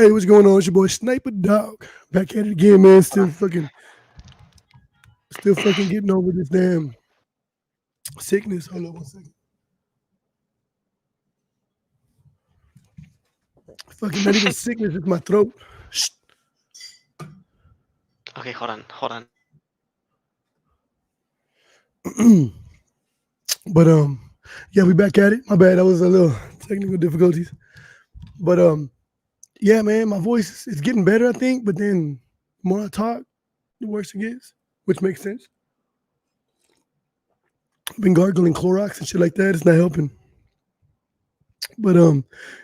Hey, what's going on? It's your boy Sniper Dog. Back at it again, man. Still fucking getting over this damn sickness. Hold on one second. Fucking not even sickness, it's my throat. Shh. Okay, hold on. But yeah, we back at it. My bad, that was a little technical difficulties. But yeah, man, my voice is getting better, I think. But then the more I talk, the worse it gets, which makes sense. I've been gargling Clorox and shit like that. It's not helping. But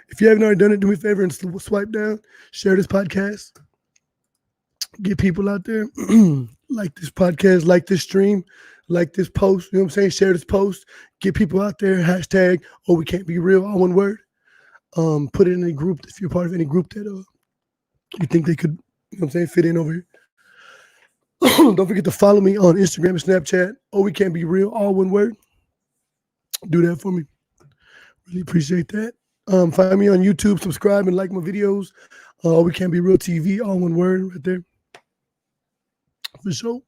if you haven't already done it, do me a favor and swipe down, share this podcast, get people out there, like this podcast, like this stream, like this post. You know what I'm saying? Share this post, get people out there. Hashtag, oh, we can't be real, all one word. Put it in a group if you're part of any group that you think they could, you know what I'm saying, fit in over here. Don't forget to follow me on Instagram and Snapchat. Oh, we can't be real, all one word. Do that for me. Really appreciate that. Find me on YouTube, subscribe and like my videos. We can't be real TV, all one word right there. For sure.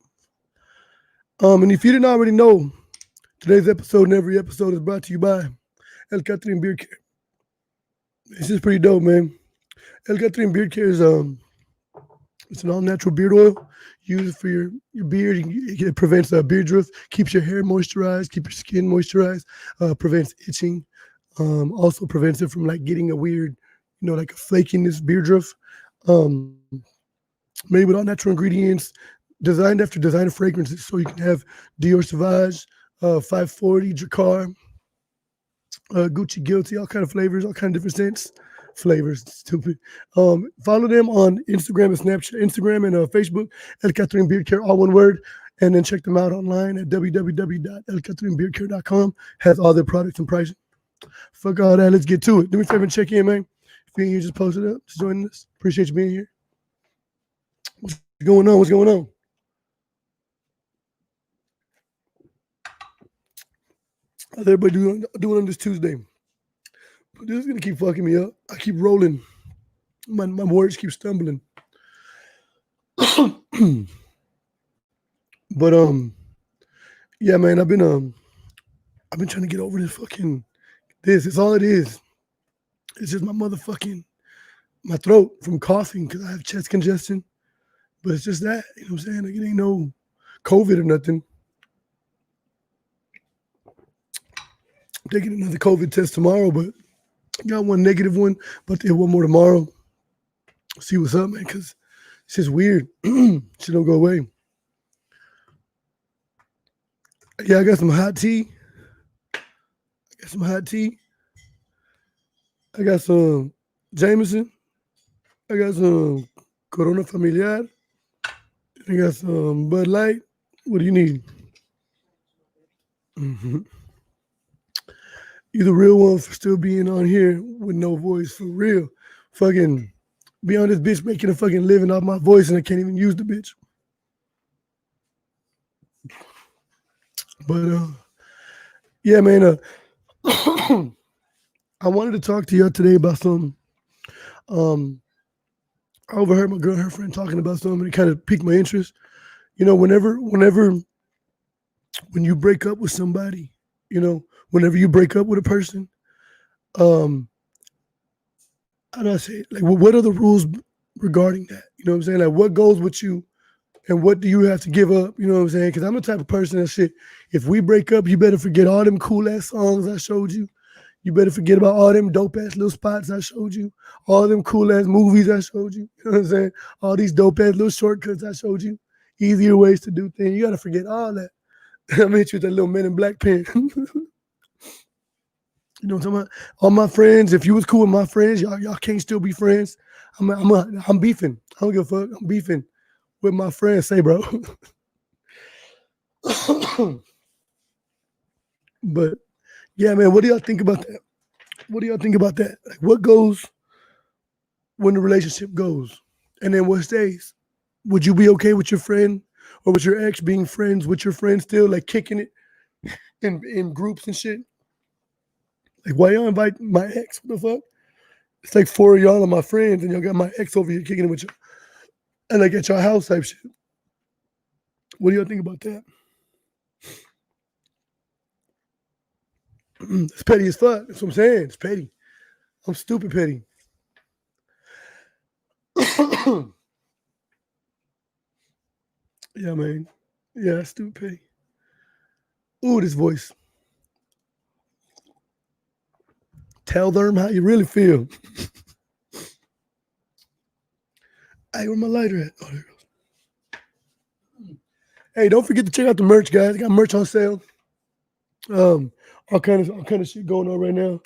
And if you didn't already know, today's episode and every episode is brought to you by El Catherine Beard Care. This is pretty dope, man. El Catherine Beard Care is it's an all-natural beard oil. Use it for your beard. It prevents beard drift, keeps your hair moisturized, keep your skin moisturized, prevents itching. Also prevents it from like getting a weird, like a flakiness beard drift. Made with all natural ingredients, designed after designer fragrances, so you can have Dior Sauvage, 540, Dracar, Gucci Guilty, all kind of flavors, all kind of different scents. Flavors, stupid. Follow them on Instagram and Snapchat, Instagram and Facebook, El Catherine Beard Care, all one word. And then check them out online at www.elcatherinebeardcare.com. Has all their products and pricing. Fuck all that. Let's get to it. Do me a favor and check in, man. If you're here, just post it up. Just joining us. Appreciate you being here. What's going on? What's going on? How's everybody doing on this Tuesday? This is gonna keep fucking me up. I keep rolling. My words keep stumbling. But yeah, man, I've been trying to get over this fucking this. It's all it is. It's just my throat from coughing because I have chest congestion. But it's just that, you know what I'm saying? Like, it ain't no COVID or nothing. I'm taking another COVID test tomorrow, but I got one negative one, but then one more tomorrow. See what's up, man, because it's just weird. Shit don't go away. Yeah, I got some hot tea. I got some Jameson. I got some Corona Familiar. I got some Bud Light. What do you need? Mm-hmm. You the real one for still being on here with no voice, for real. Fucking be on this bitch making a fucking living off my voice and I can't even use the bitch. But yeah, man. I wanted to talk to y'all today about something. I overheard my girl and her friend talking about something and it kind of piqued my interest. Whenever when you break up with somebody, whenever you break up with a person, how do I say it? Like, what are the rules regarding that? You know what I'm saying? Like, what goes with you and what do you have to give up? You know what I'm saying? Because I'm the type of person that shit, if we break up, you better forget all them cool ass songs I showed you. You better forget about all them dope ass little spots I showed you, all them cool ass movies I showed you. You know what I'm saying? All these dope ass little shortcuts I showed you, easier ways to do things. You got to forget all that. I'm hit you with that little Men in Black pen. You know what I'm talking about? All my friends, if you was cool with my friends, y'all can't still be friends. I'm beefing. I don't give a fuck. I'm beefing with my friends. Say, bro. But yeah, man, what do y'all think about that? What do y'all think about that? Like, what goes when the relationship goes? And then what stays? Would you be okay with your friend or with your ex being friends with your friend still, like kicking it in groups and shit? Like, why y'all invite my ex? What the fuck? It's like 4 of y'all are my friends, and y'all got my ex over here kicking it with you, and like at your house type shit. What do y'all think about that? It's petty as fuck. That's what I'm saying. It's petty. I'm stupid petty. Yeah, man. Yeah, that's stupid petty. Ooh, this voice. Tell them how you really feel. Hey, where my lighter at? Oh, there it goes. Hey, don't forget to check out the merch, guys. I got merch on sale. All kind of shit going on right now.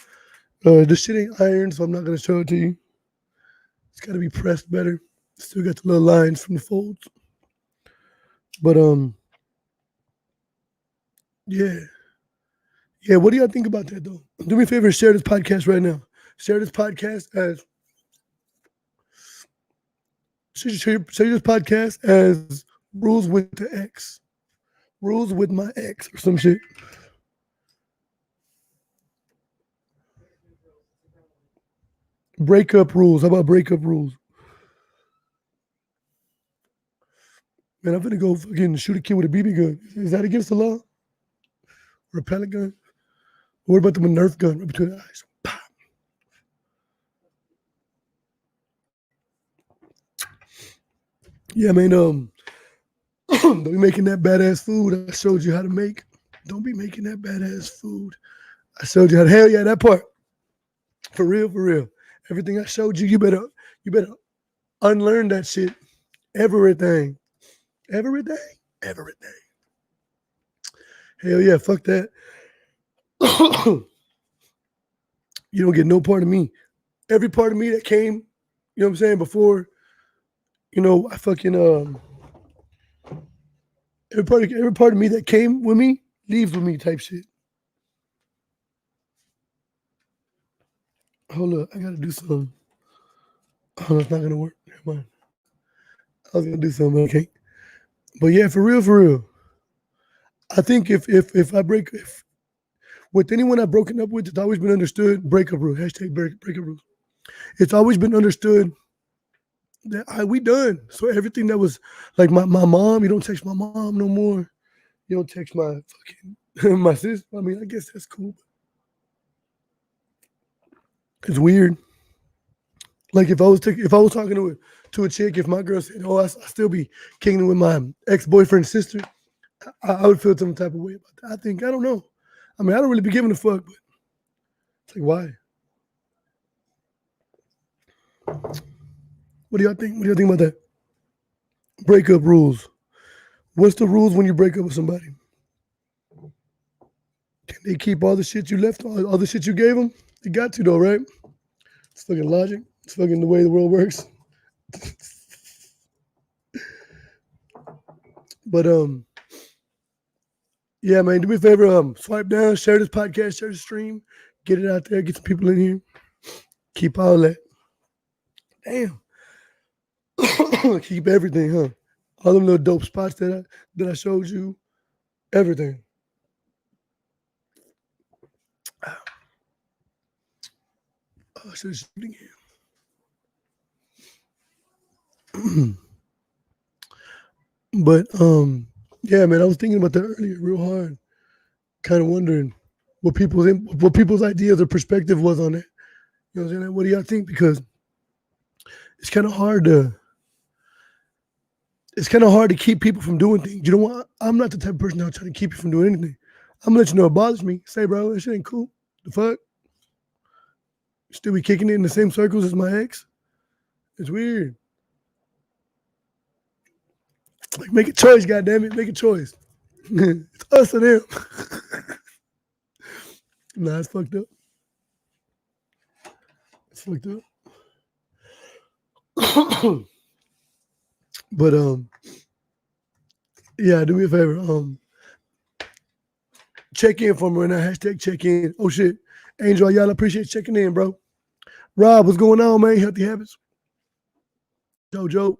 This shit ain't iron, so I'm not gonna show it to you. It's gotta be pressed better. Still got the little lines from the folds. But yeah. Yeah, what do y'all think about that though? Do me a favor and share this podcast right now. Share this podcast as share this podcast as rules with the ex. Rules with my ex or some shit. Breakup rules. How about breakup rules? Man, I'm gonna go fucking shoot a kid with a BB gun. Is that against the law? Or a pellet gun? What about the Nerf gun right between the eyes? Pop. Yeah, man. Don't be making that badass food I showed you how to make. Don't be making that badass food. I showed you how to. Hell yeah, that part. For real, for real. Everything I showed you, you better unlearn that shit. Everything. Everything. Everything. Hell yeah, fuck that. You don't get no part of me. Every part of me that came, you know what I'm saying, before, I fucking every part of me that came with me leaves with me type shit. Hold up, I gotta do something. Oh, it's not gonna work. Never mind. I was gonna do something, but I can't. But yeah, for real. I think if I break with anyone I've broken up with, it's always been understood. Breakup rule. Hashtag breakup rules. It's always been understood that we done. So everything that was like my mom, you don't text my mom no more. You don't text my fucking my sister. I mean, I guess that's cool. It's weird. Like if I was talking to a chick, if my girl said, "Oh, I still be kicking with my ex-boyfriend's sister," I would feel some type of way about that. I don't know. I mean, I don't really be giving a fuck, but it's like, why? What do y'all think? What do y'all think about that? Breakup rules. What's the rules when you break up with somebody? Can they keep all the shit you left, all the shit you gave them? They got to though, right? It's fucking logic. It's fucking the way the world works. But yeah, man, do me a favor, swipe down, share this podcast, share the stream, get it out there, get some people in here. Keep all that. Damn. Keep everything, huh? All them little dope spots that I showed you. Everything. Oh, I should have shooting again. But yeah, man, I was thinking about that earlier, real hard. Kind of wondering what people's ideas or perspective was on it. You know what I'm saying? What do y'all think? Because it's kind of hard to keep people from doing things. You know what? I'm not the type of person that'll try to keep you from doing anything. I'm gonna let you know it bothers me. Say, bro, that shit ain't cool. The fuck? Still be kicking it in the same circles as my ex? It's weird. Like, make a choice, goddammit. Make a choice. It's us or them. Nah, it's fucked up. It's fucked up. But yeah, do me a favor. Check in for me right now. Hashtag check in. Oh shit. Angel, y'all appreciate checking in, bro. Rob, what's going on, man? Healthy habits. Jojo,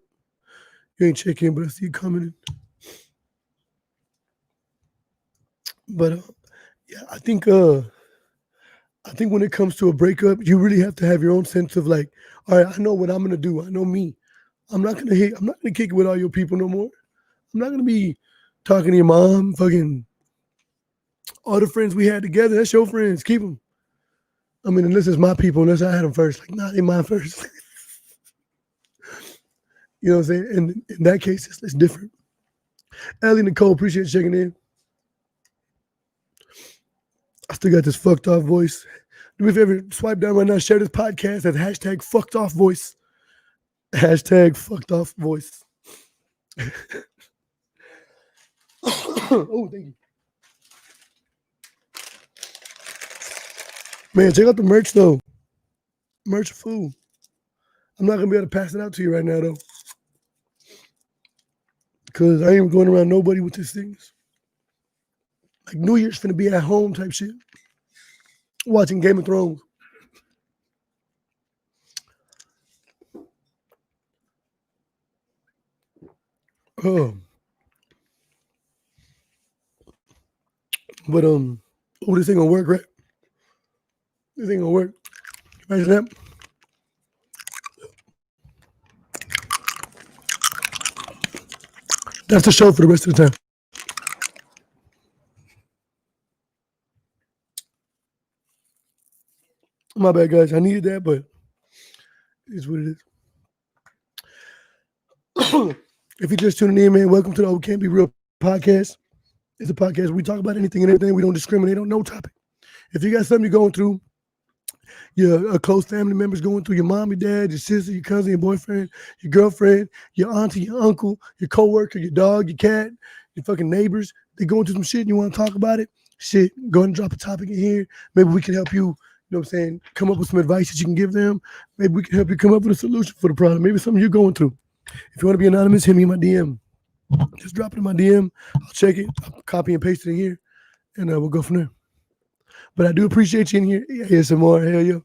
you ain't check in, but I see you coming in. But yeah, I think I think when it comes to a breakup, you really have to have your own sense of like, all right, I know what I'm gonna do. I know me. I'm not gonna kick it with all your people no more. I'm not gonna be talking to your mom, fucking all the friends we had together. That's your friends. Keep them. I mean, unless it's my people, unless I had them first. Like, nah, they mine first. You know what I'm saying? And in that case, it's different. Ellie Nicole, appreciate you checking in. I still got this fucked off voice. Do me a favor, swipe down right now, share this podcast at hashtag fucked off voice. Hashtag fucked off voice. Oh, thank you. Man, check out the merch though. Merch food. I'm not gonna be able to pass it out to you right now though. Cause I ain't going around nobody with these things. Like New Year's finna be at home type shit. Watching Game of Thrones. Oh. But oh, this ain't gonna work, right? This ain't gonna work. Imagine that. That's the show for the rest of the time. My bad, guys. I needed that, but it's what it is. If you're just tuning in, man, welcome to the Can't Be Real podcast. It's a podcast where we talk about anything and everything. We don't discriminate on no topic. If you got something you're going through, your close family members going through, your mom, your dad, your sister, your cousin, your boyfriend, your girlfriend, your auntie, your uncle, your coworker, your dog, your cat, your fucking neighbors, they going through some shit and you want to talk about it, shit, go ahead and drop a topic in here. Maybe we can help you, you know what I'm saying, come up with some advice that you can give them. Maybe we can help you come up with a solution for the problem. Maybe something you're going through. If you want to be anonymous, hit me in my DM. Just drop it in my DM. I'll check it, I'll copy and paste it in here, and we'll go from there. But I do appreciate you in here. Here's some more. Hell yeah.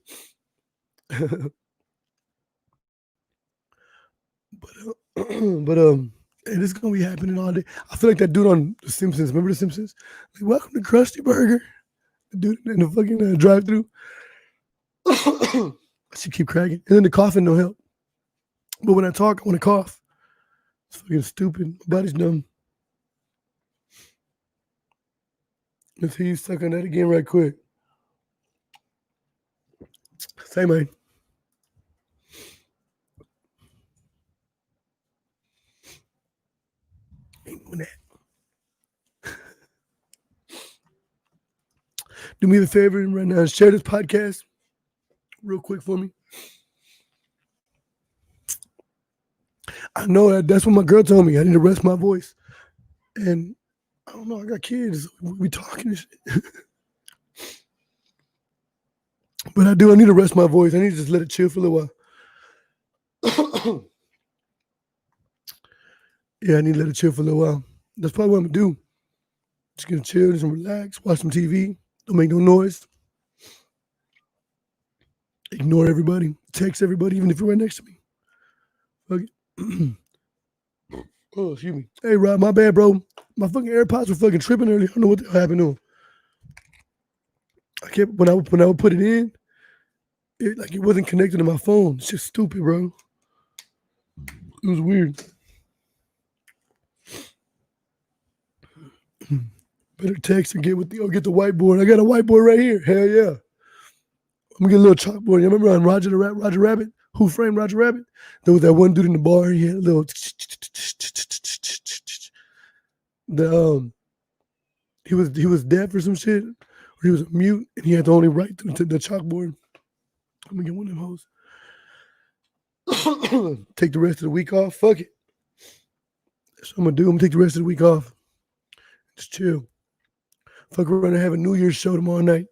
but and it's gonna be happening all day. I feel like that dude on The Simpsons. Remember The Simpsons? Like, welcome to Krusty Burger. The dude in the fucking drive-through. I should keep cracking. And then the coughing don't help. But when I talk, I want to cough. It's fucking stupid. My body's numb. Let's hear you suck on that again right quick. Say, man. Ain't doing that. Do me a favor right now. Share this podcast real quick for me. I know that's what my girl told me. I need to rest my voice. And I don't know, I got kids. We talking and shit. But I need to rest my voice. I need to just let it chill for a little while. Yeah, I need to let it chill for a little while. That's probably what I'm gonna do. Just gonna chill, just relax, watch some TV, don't make no noise. Ignore everybody, text everybody, even if you're right next to me. Okay. Oh, excuse me. Hey, Rob, my bad, bro. My fucking AirPods were fucking tripping earlier. I don't know what the hell happened to them. I kept when I would put it in, it wasn't connected to my phone. It's just stupid, bro. It was weird. Better text and get the whiteboard. I got a whiteboard right here. Hell yeah. I'm gonna get a little chalkboard. You remember on Roger Rabbit? Who Framed Roger Rabbit? There was that one dude in the bar. He had a little. He was deaf or some shit, or he was mute, and he had to only write to the chalkboard. I'm gonna get one of them hoes. Take the rest of the week off. Fuck it. That's what I'm gonna do. I'm gonna take the rest of the week off. Just chill. Fuck around and have a New Year's show tomorrow night.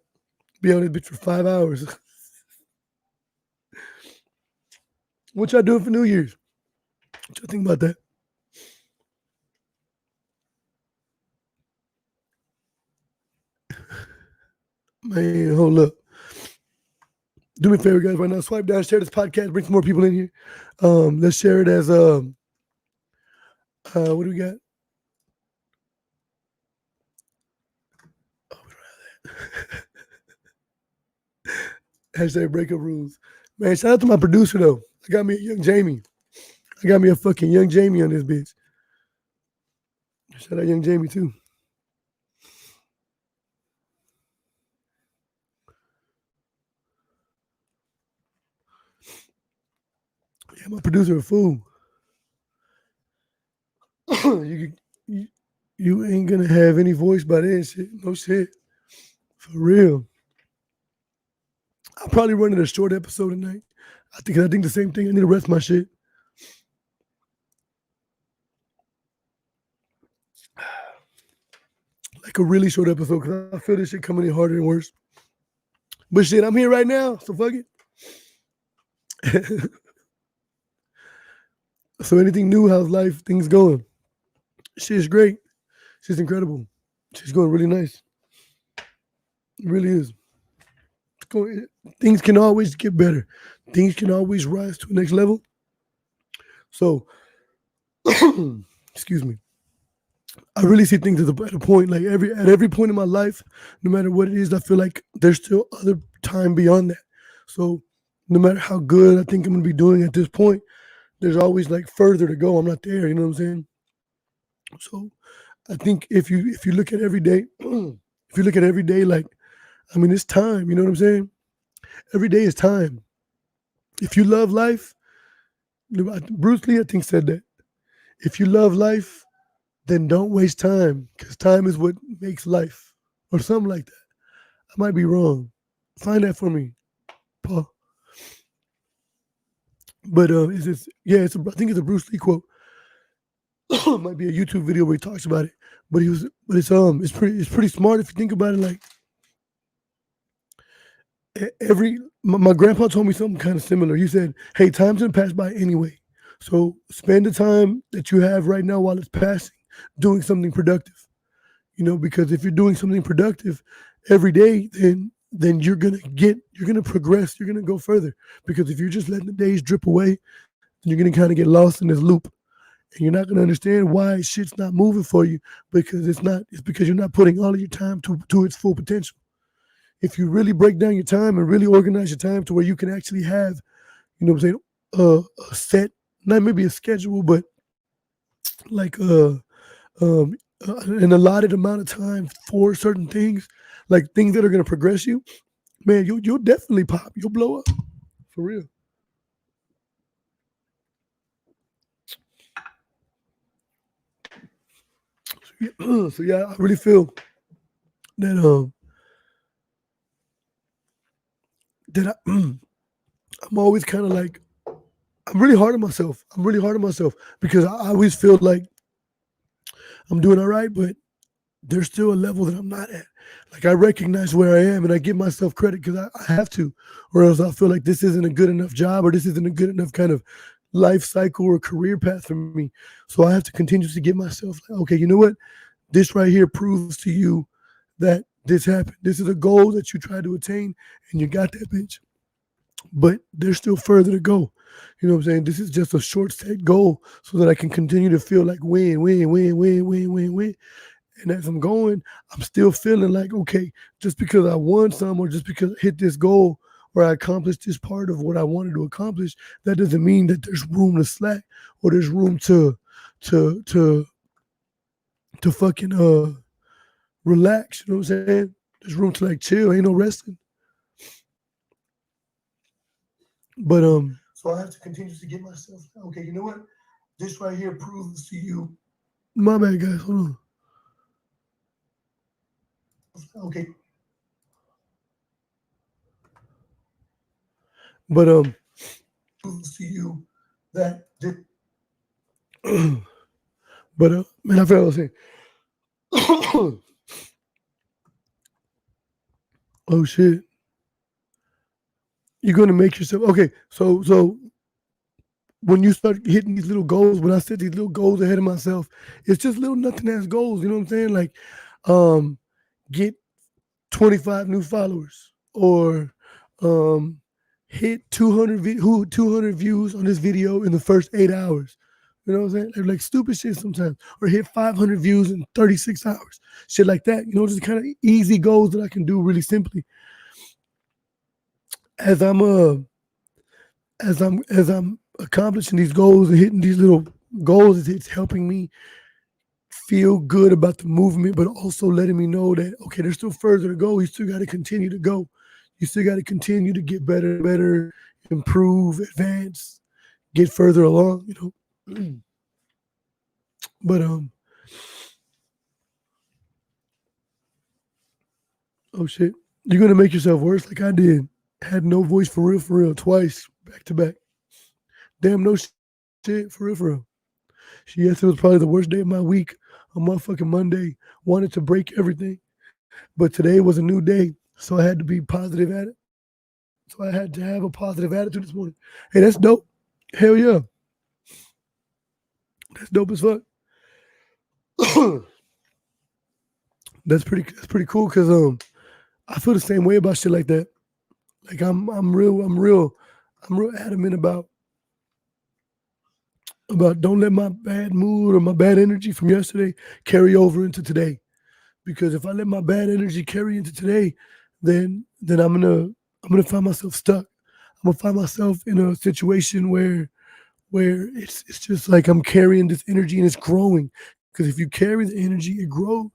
Be on this bitch for 5 hours. What y'all doing for New Year's? What y'all think about that? Man, hold up. Do me a favor, guys, right now. Swipe down, share this podcast, bring some more people in here. Let's share it as what do we got? Oh, we don't have that. Hashtag breakup rules. Man, shout out to my producer though. I got me a young Jamie. I got me a fucking young Jamie on this bitch. Shout out young Jamie too. Yeah, my producer a fool. you ain't gonna have any voice by then shit. No shit. For real. I'll probably run it a short episode tonight. I think the same thing. I need to rest my shit. Like a really short episode because I feel this shit coming in harder and worse. But shit, I'm here right now, so fuck it. So anything new? How's life? Things going? Shit's great. She's incredible. She's going really nice. It really is. Things can always get better. Things can always rise to the next level. So, excuse me. I really see things at a point, like at every point in my life, no matter what it is, I feel like there's still other time beyond that. So no matter how good I think I'm gonna be doing at this point, there's always like further to go. I'm not there, you know what I'm saying? So I think if you look at every day, if you look at every day, like, I mean, it's time, you know what I'm saying? Every day is time. If you love life, Bruce Lee, I think, said that. If you love life, then don't waste time, because time is what makes life, or something like that. I might be wrong. Find that for me, Paul. But I think it's a Bruce Lee quote. It might be a YouTube video where he talks about it. But it's pretty smart if you think about it. Like my grandpa told me something kind of similar. He said, "Hey, time's gonna pass by anyway, so spend the time that you have right now while it's passing doing something productive. You know, because if you're doing something productive every day, then you're gonna progress, you're gonna go further. Because if you're just letting the days drip away, then you're gonna kind of get lost in this loop, and you're not gonna understand why shit's not moving for you, because it's because you're not putting all of your time to its full potential. If you really break down your time and really organize your time to where you can actually have, you know what I'm saying, a set, not maybe a schedule, but like an allotted amount of time for certain things, like things that are going to progress you, man, you'll definitely pop. You'll blow up. For real. So yeah, I really feel that I'm always kind of like, I'm really hard on myself. I'm really hard on myself because I always feel like I'm doing all right, but there's still a level that I'm not at. Like, I recognize where I am and I give myself credit because I have to, or else I feel like this isn't a good enough job, or this isn't a good enough kind of life cycle or career path for me. So I have to continuously give myself, like, okay, you know what? This right here proves to you that this happened. This is a goal that you tried to attain and you got that bitch. But there's still further to go. You know what I'm saying? This is just a short set goal so that I can continue to feel like win, win, win, win, win, win, win. And as I'm going, I'm still feeling like, okay, just because I won some, or just because I hit this goal, or I accomplished this part of what I wanted to accomplish, that doesn't mean that there's room to slack, or there's room to fucking relax. You know what I'm saying? There's room to like chill. Ain't no resting. But so I have to continue to get myself, okay, you know what? This right here proves to you. My bad, guys. Hold on. Okay. But proves to you that but man, I forgot what I was saying. Oh shit. You're gonna make yourself okay. So when you start hitting these little goals, when I set these little goals ahead of myself, it's just little nothing ass goals. You know what I'm saying? Like, get 25 new followers, or hit 200 views on this video in the first 8 hours. You know what I'm saying? They're like stupid shit sometimes. Or hit 500 views in 36 hours. Shit like that. You know, just kind of easy goals that I can do really simply. as I'm accomplishing these goals and hitting these little goals, it's helping me feel good about the movement, but also letting me know that okay, there's still further to go. You still got to continue to go. You still got to continue to get better, better, improve, advance, get further along. But oh shit, you're gonna make yourself worse like I did. Had no voice for real, twice back to back. Damn, no shit for real. Yes, it was probably the worst day of my week. A motherfucking Monday. Wanted to break everything. But today was a new day. So I had to be positive at it. So I had to have a positive attitude this morning. Hey, that's dope. Hell yeah. That's dope as fuck. That's pretty cool because I feel the same way about shit like that. Like I'm real adamant about don't let my bad mood or my bad energy from yesterday carry over into today. Because if I let my bad energy carry into today, then I'm gonna find myself stuck. I'm gonna find myself in a situation where it's just like I'm carrying this energy and it's growing. Because if you carry the energy, it grows.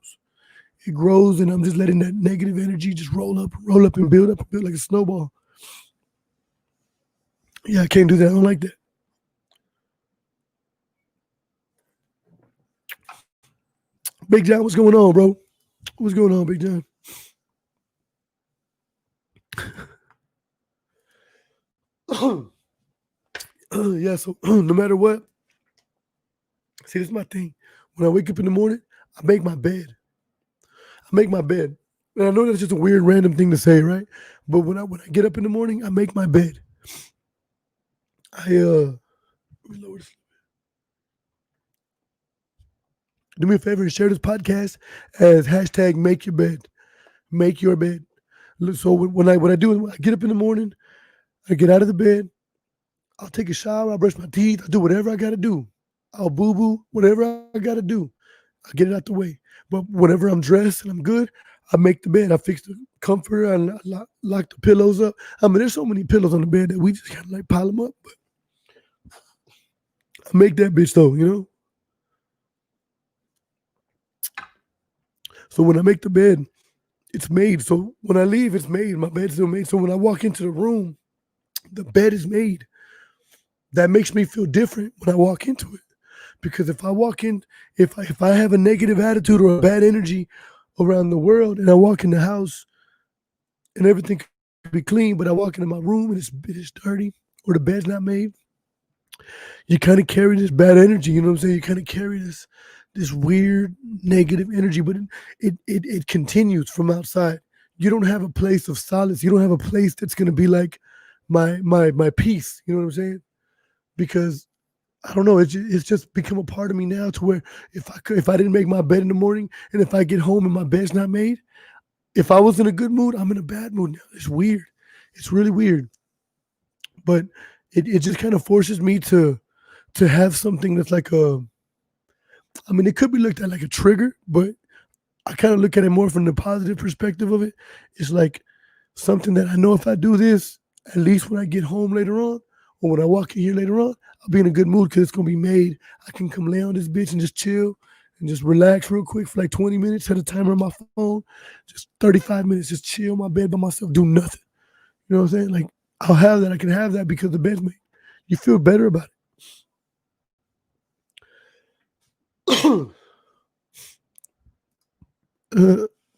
It grows, and I'm just letting that negative energy just roll up and build like a snowball. Yeah, I can't do that. I don't like that. Big John, what's going on, bro? What's going on, Big John? Yeah, so no matter what, see, this is my thing. When I wake up in the morning, I make my bed. I make my bed. And I know that's just a weird, random thing to say, right? But when I get up in the morning, I make my bed. Let me lower this. Do me a favor and share this podcast as hashtag make your bed. Make your bed. So when I do it, when I get up in the morning, I get out of the bed, I'll take a shower, I'll brush my teeth, I'll do whatever I gotta do. I'll boo boo, whatever I gotta do. I get it out the way. But whenever I'm dressed and I'm good, I make the bed. I fix the comforter. I lock the pillows up. I mean, there's so many pillows on the bed that we just kind of like pile them up. But I make that bitch though. So when I make the bed, it's made. So when I leave, it's made. My bed's still made. So when I walk into the room, the bed is made. That makes me feel different when I walk into it. Because if I walk in, if I have a negative attitude or a bad energy around the world, and I walk in the house and everything could be clean, but I walk into my room and it's dirty or the bed's not made, you kind of carry this bad energy. You know what I'm saying? You kind of carry this weird negative energy, but it continues from outside. You don't have a place of solace. You don't have a place that's gonna be like my peace. You know what I'm saying? Because I don't know. It's just become a part of me now to where if I didn't make my bed in the morning and if I get home and my bed's not made, if I was in a good mood, I'm in a bad mood now. It's weird. It's really weird. But it just kind of forces me to have something that's like I mean, it could be looked at like a trigger, but I kind of look at it more from the positive perspective of it. It's like something that I know if I do this, at least when I get home later on, or when I walk in here later on, I'll be in a good mood because it's gonna be made. I can come lay on this bitch and just chill and just relax real quick for like 20 minutes, set a timer on my phone, just 35 minutes, just chill my bed by myself, do nothing. You know what I'm saying? Like I'll have that. I can have that because the bed's made. You feel better about it.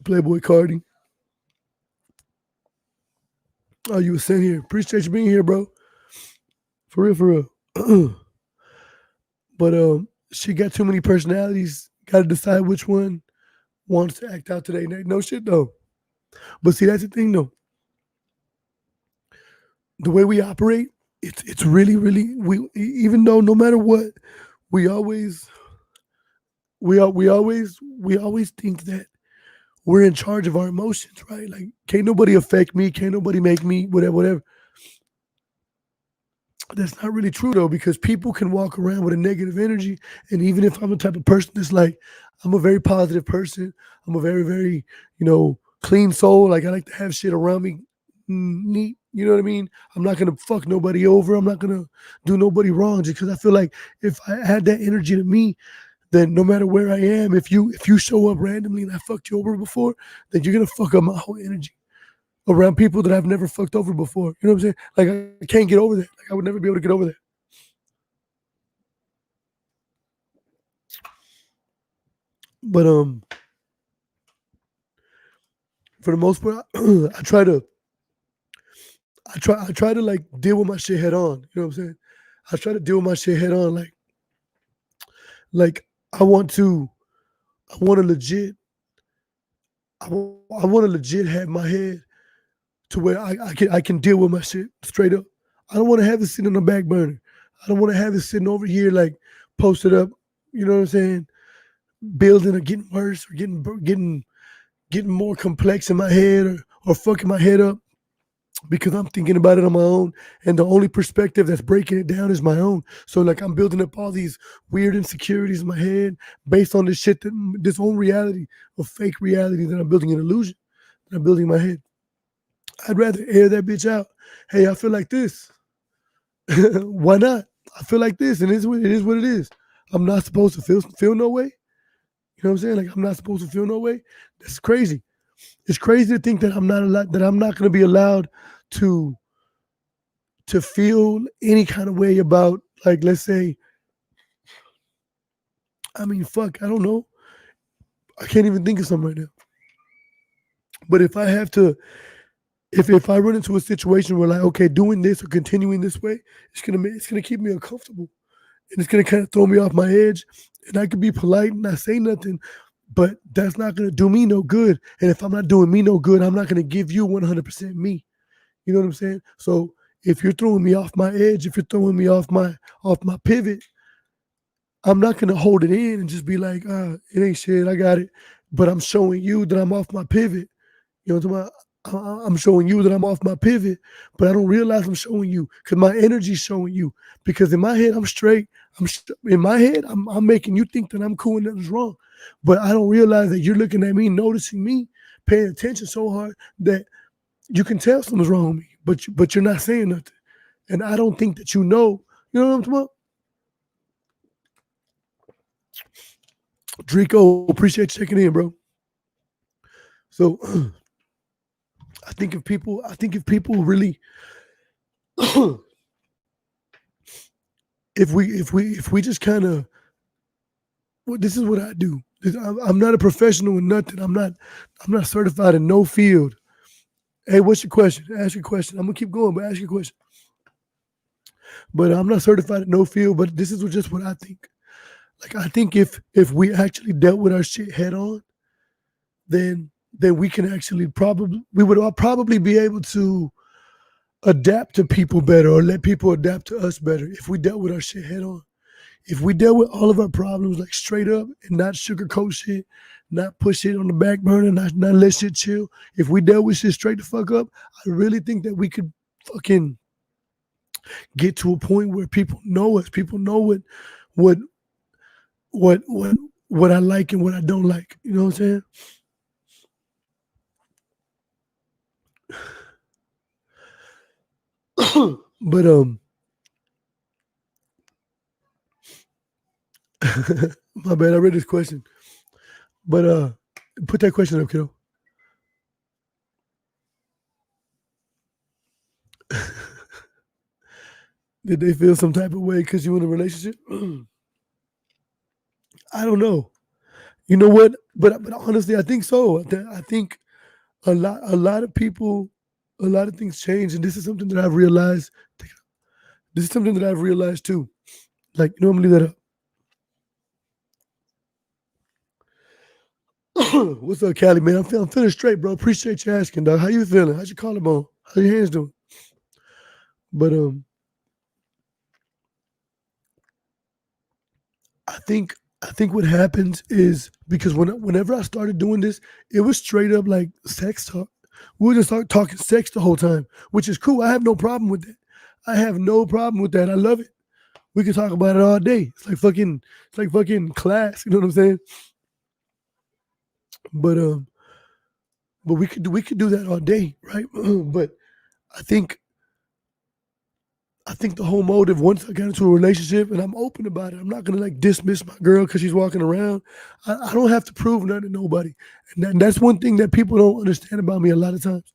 Playboy Cardi. Oh, you were sitting here. Appreciate you being here, bro. For real, for real. But she got too many personalities. Got to decide which one wants to act out today. No shit though. But see, that's the thing though. The way we operate, it's really, really we. Even though no matter what, we always we always think that we're in charge of our emotions, right? Like can't nobody affect me, can't nobody make me whatever. That's not really true though, because people can walk around with a negative energy. And even if I'm the type of person that's like, I'm a very positive person, I'm a very, very, clean soul. Like I like to have shit around me neat, You know what I mean? I'm not gonna fuck nobody over. I'm not gonna do nobody wrong just because I feel like if I had that energy to me, then no matter where I am, if you show up randomly and I fucked you over before, then you're gonna fuck up my whole energy around people that I've never fucked over before. You know what I'm saying? Like I can't get over that. Like I would never be able to get over that. But for the most part, I try to like deal with my shit head on. You know what I'm saying? I try to deal with my shit head on. Like I want to I want to legit I want to legit have my head to where I can deal with my shit straight up. I don't want to have it sitting on the back burner. I don't want to have it sitting over here like posted up. You know what I'm saying? Building or getting worse or getting more complex in my head or fucking my head up because I'm thinking about it on my own. And the only perspective that's breaking it down is my own. So like I'm building up all these weird insecurities in my head based on this shit this own reality or fake reality that I'm building an illusion that I'm building in my head. I'd rather air that bitch out. Hey, I feel like this. Why not? I feel like this, and it is what it is. I'm not supposed to feel no way. You know what I'm saying? Like I'm not supposed to feel no way. That's crazy. It's crazy to think that I'm not going to be allowed to feel any kind of way about, like, let's say, I mean, fuck, I don't know. I can't even think of something right now. But if I have to, if I run into a situation where like, okay, doing this or continuing this way, it's gonna keep me uncomfortable, and it's gonna kind of throw me off my edge. And I could be polite and not say nothing, but that's not gonna do me no good. And if I'm not doing me no good, I'm not gonna give you 100% me. You know what I'm saying? So if you're throwing me off my edge, if you're throwing me off my pivot, I'm not gonna hold it in and just be like, it ain't shit, I got it. But I'm showing you that I'm off my pivot. You know what I'm talking about? I'm showing you that I'm off my pivot, but I don't realize I'm showing you because my energy's showing you. Because in my head, I'm straight. In my head, I'm making you think that I'm cool and nothing's wrong. But I don't realize that you're looking at me, noticing me, paying attention so hard that you can tell something's wrong with me, but you're not saying nothing. And I don't think that you know. You know what I'm talking about? Drico, appreciate you checking in, bro. So I think if people really if we just kind of, well, this is what I do. I'm not a professional in nothing. I'm not certified in no field. Hey, what's your question? Ask your question. I'm gonna keep going, but ask your question. But I'm not certified in no field. But this is just what I think. Like I think if we actually dealt with our shit head on, then we can actually we would all probably be able to adapt to people better or let people adapt to us better if we dealt with our shit head on. If we dealt with all of our problems like straight up and not sugarcoat shit, not push it on the back burner, not let shit chill. If we dealt with shit straight the fuck up, I really think that we could fucking get to a point where people know us. People know what what what what I like and what I don't like. You know what I'm saying? But my bad, I read this question. But put that question up, kiddo. Did they feel some type of way because you in a relationship? I don't know. You know what? But honestly, I think so. I think a lot of people, a lot of things change, and this is something that I've realized. This is something that I've realized too. Like normally that. What's up, Cali man? I'm feeling straight, bro. Appreciate you asking, dog. How you feeling? How's your collarbone? How your hands doing? But I think what happens is because whenever I started doing this, it was straight up like sex talk. We would just start talking sex the whole time, which is cool. I have no problem with that. I have no problem with that. I love it. We can talk about it all day. It's like fucking class. You know what I'm saying? But but we could do that all day, right? But I think I think the whole motive, once I got into a relationship and I'm open about it, I'm not gonna like dismiss my girl because she's walking around. I don't have to prove nothing to nobody. And that's one thing that people don't understand about me a lot of times.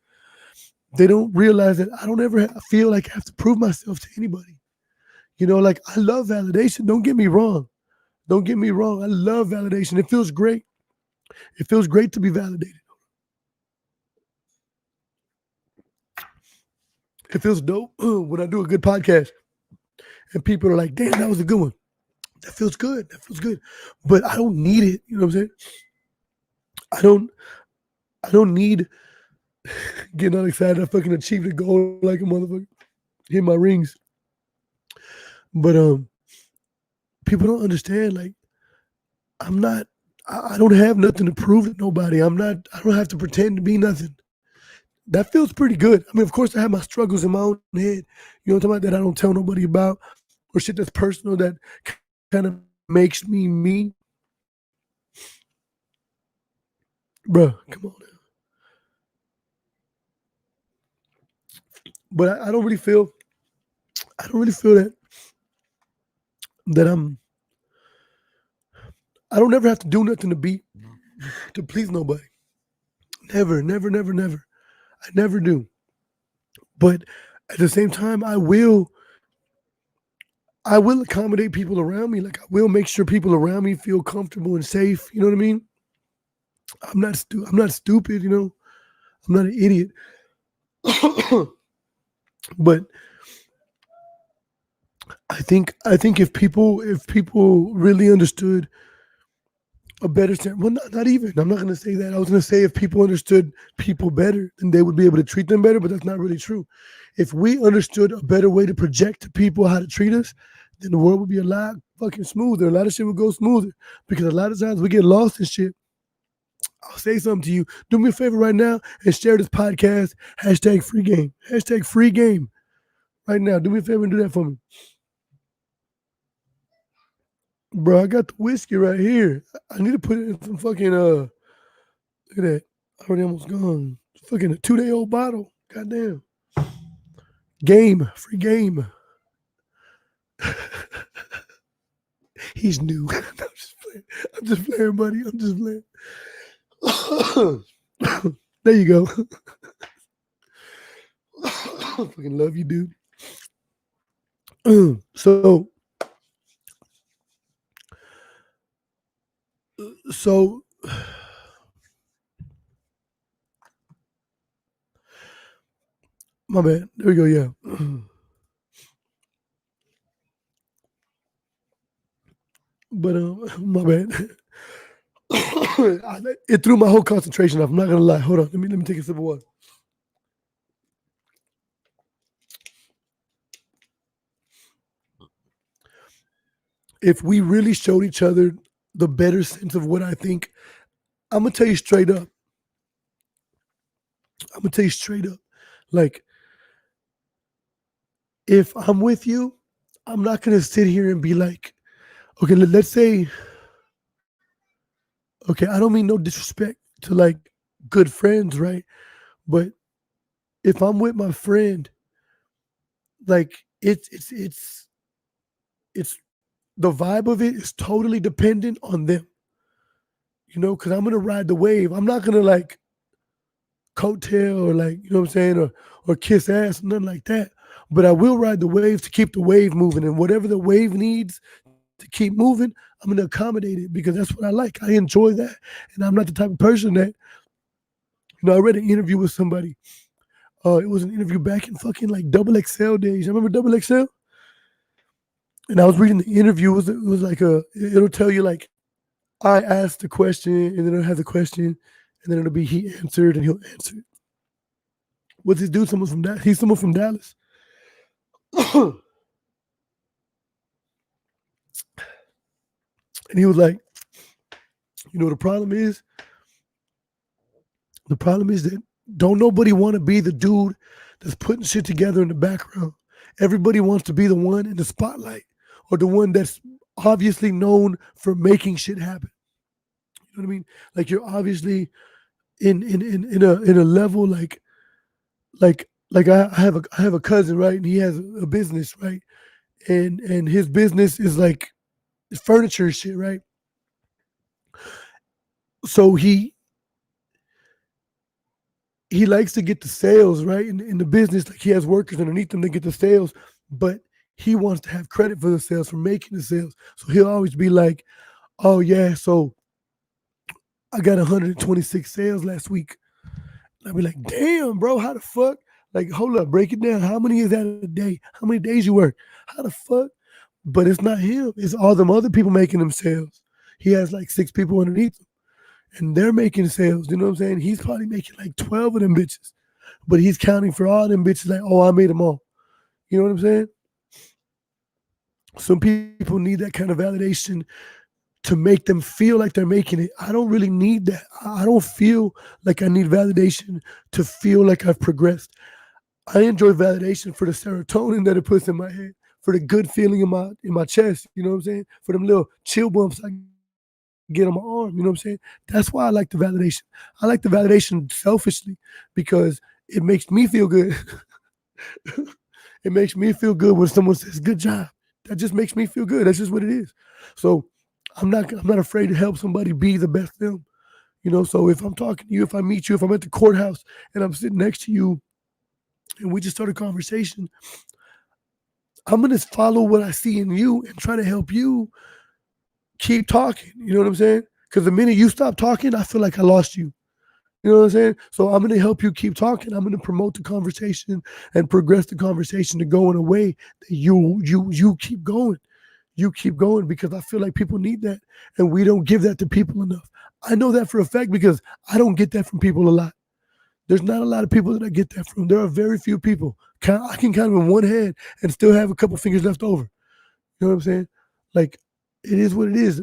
They don't realize that I don't ever feel like I have to prove myself to anybody. You know, like I love validation. Don't get me wrong. Don't get me wrong. I love validation. It feels great. It feels great to be validated. It feels dope when I do a good podcast and people are like, damn, that was a good one. That feels good. That feels good. But I don't need it. You know what I'm saying? I don't need getting all excited. I fucking achieved a goal like a motherfucker. Hit my rings. But people don't understand, like, I don't have nothing to prove to nobody. I don't have to pretend to be nothing. That feels pretty good. I mean, of course I have my struggles in my own head. You know what I'm talking about, that I don't tell nobody about, or shit that's personal that kind of makes me me. Bruh, come on now. But I don't really feel that I don't ever have to do nothing to please nobody. Never, never, never, never. I never do. But at the same time, I will accommodate people around me. Like, I will make sure people around me feel comfortable and safe. You know what I mean? I'm not stupid, you know. I'm not an idiot. But I think if people really understood a better standard, well, not even. I'm not going to say that. I was going to say if people understood people better, then they would be able to treat them better. But that's not really true. If we understood a better way to project to people how to treat us, then the world would be a lot fucking smoother. A lot of shit would go smoother, because a lot of times we get lost in shit. I'll say something to you. Do me a favor right now and share this podcast. Hashtag free game. Hashtag free game. Right now. Do me a favor and do that for me. Bro, I got the whiskey right here. I need to put it in some fucking, look at that. Already almost gone. Fucking a 2-day-old bottle. Goddamn. Game. Free game. He's new. I'm just playing, buddy. I'm just playing. There you go. I fucking love you, dude. So my bad. There we go. Yeah. But my bad. It threw my whole concentration off. I'm not gonna lie. Hold on. Let me take a sip of water. If we really showed each other the better sense of what I think, I'm gonna tell you straight up. Like, if I'm with you, I'm not gonna sit here and be like, okay, let's say, okay, I don't mean no disrespect to like good friends, right? But if I'm with my friend, like it's the vibe of it is totally dependent on them. You know, because I'm gonna ride the wave. I'm not gonna like coattail or like, you know what I'm saying, or kiss ass, nothing like that. But I will ride the wave to keep the wave moving. And whatever the wave needs to keep moving, I'm gonna accommodate it, because that's what I like. I enjoy that. And I'm not the type of person that, you know, I read an interview with somebody. It was an interview back in fucking like Double XL days. You remember Double XL? And I was reading the interview. It was like it'll tell you like, I asked the question, and then it'll have the question, and then it'll be he answered and he'll answer it. What's this dude? Someone from Dallas. He's someone from Dallas. And he was like, you know, the problem is that don't nobody want to be the dude that's putting shit together in the background. Everybody wants to be the one in the spotlight, or the one that's obviously known for making shit happen. You know what I mean? Like, you're obviously in a level like like I have a cousin, right? And he has a business, right? And his business is like furniture and shit, right? So he likes to get the sales, right? In the business, like he has workers underneath him that get the sales, but he wants to have credit for the sales, for making the sales. So he'll always be like, oh yeah, so I got 126 sales last week. I'd be like, damn, bro, how the fuck? Like, hold up, break it down. How many is that a day? How many days you work? How the fuck? But it's not him. It's all them other people making them sales. He has like 6 people underneath him, and they're making sales. You know what I'm saying? He's probably making like 12 of them bitches, but he's counting for all them bitches like, oh, I made them all. You know what I'm saying? Some people need that kind of validation to make them feel like they're making it. I don't really need that. I don't feel like I need validation to feel like I've progressed. I enjoy validation for the serotonin that it puts in my head, for the good feeling in my chest, you know what I'm saying? For them little chill bumps I get on my arm, you know what I'm saying? That's why I like the validation. I like the validation selfishly because it makes me feel good. It makes me feel good when someone says, good job. That just makes me feel good. That's just what it is. So I'm not afraid to help somebody be the best them. You know, so if I'm talking to you, if I meet you, if I'm at the courthouse and I'm sitting next to you and we just start a conversation, I'm gonna follow what I see in you and try to help you keep talking. You know what I'm saying? Because the minute you stop talking, I feel like I lost you. You know what I'm saying? So I'm going to help you keep talking. I'm going to promote the conversation and progress the conversation to go in a way that you keep going. You keep going because I feel like people need that, and we don't give that to people enough. I know that for a fact because I don't get that from people a lot. There's not a lot of people that I get that from. There are very few people. I can count them in one hand and still have a couple fingers left over. You know what I'm saying? Like, it is what it is.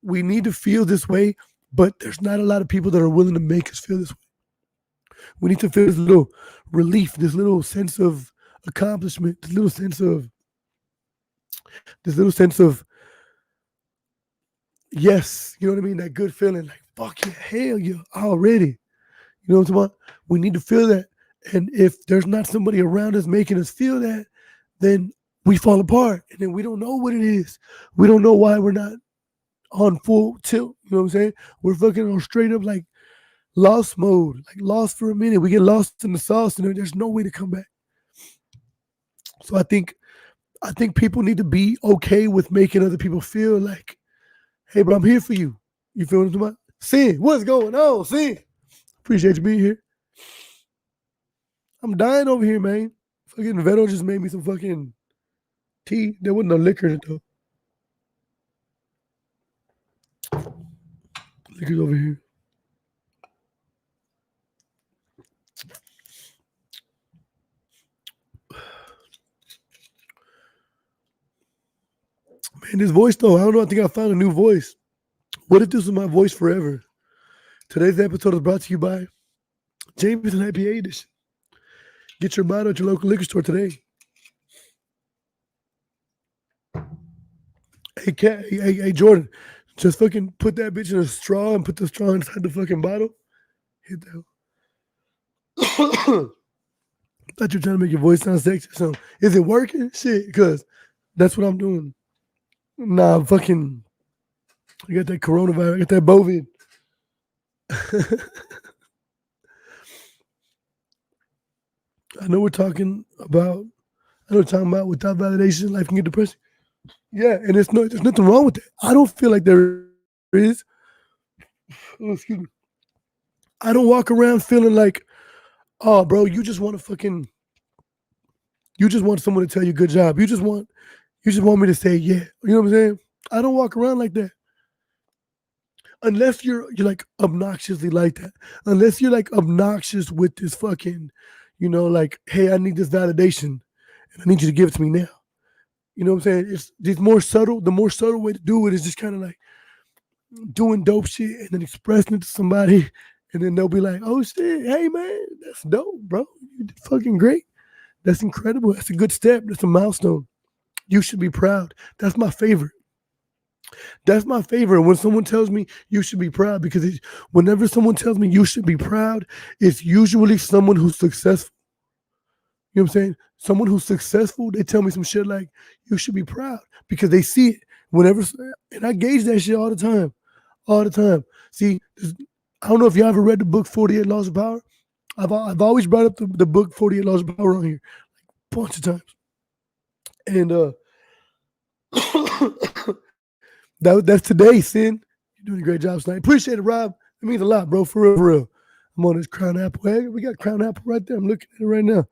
We need to feel this way, but there's not a lot of people that are willing to make us feel this way. We need to feel this little relief, this little sense of accomplishment, this little sense of yes, you know what I mean? That good feeling, like fuck yeah, hell yeah, already. You know what I'm talking about? We need to feel that. And if there's not somebody around us making us feel that, then we fall apart. And then we don't know what it is. We don't know why we're not on full tilt. You know what I'm saying? We're fucking on straight up like lost mode, like lost for a minute. We get lost in the sauce and there's no way to come back. So I think people need to be okay with making other people feel like, hey bro, I'm here for you. You feel what I'm talking about? Sin, what's going on? Sin. Appreciate you being here. I'm dying over here, man. Fucking Veto just made me some fucking tea. There wasn't no liquor in it though. Liquor's over here. Man, this voice though, I don't know. I think I found a new voice. What if this was my voice forever? Today's episode is brought to you by Jameson IPA Edition. Get your bottle at your local liquor store today. Hey, Jordan, just fucking put that bitch in a straw and put the straw inside the fucking bottle. Hit that. Thought you were trying to make your voice sound sexy. So, is it working? Shit, because that's what I'm doing. Nah, fucking, I got that coronavirus. I got that COVID. I know we're talking about without validation, life can get depressing. Yeah, and there's nothing wrong with that. I don't feel like there is. Oh, excuse me. I don't walk around feeling like, oh, bro, you just want someone to tell you good job. You just want me to say yeah. You know what I'm saying? I don't walk around like that. Unless you're like obnoxiously like that. Unless you're like obnoxious with this fucking, like, hey, I need this validation and I need you to give it to me now. You know what I'm saying? It's more subtle. The more subtle way to do it is just kind of like doing dope shit and then expressing it to somebody, and then they'll be like, "Oh shit, hey man, that's dope, bro. You did fucking great. That's incredible. That's a good step. That's a milestone. You should be proud." That's my favorite. That's my favorite. When someone tells me you should be proud, because whenever someone tells me you should be proud, it's usually someone who's successful. You know what I'm saying? Someone who's successful, they tell me some shit like, you should be proud, because they see it whenever, and I gauge that shit all the time. All the time. See, I don't know if y'all ever read the book 48 Laws of Power. I've always brought up the book 48 Laws of Power on here a bunch of times. And that's today, Sin. You're doing a great job tonight. Appreciate it, Rob. It means a lot, bro. For real, for real. I'm on this Crown Apple. Hey, we got Crown Apple right there. I'm looking at it right now.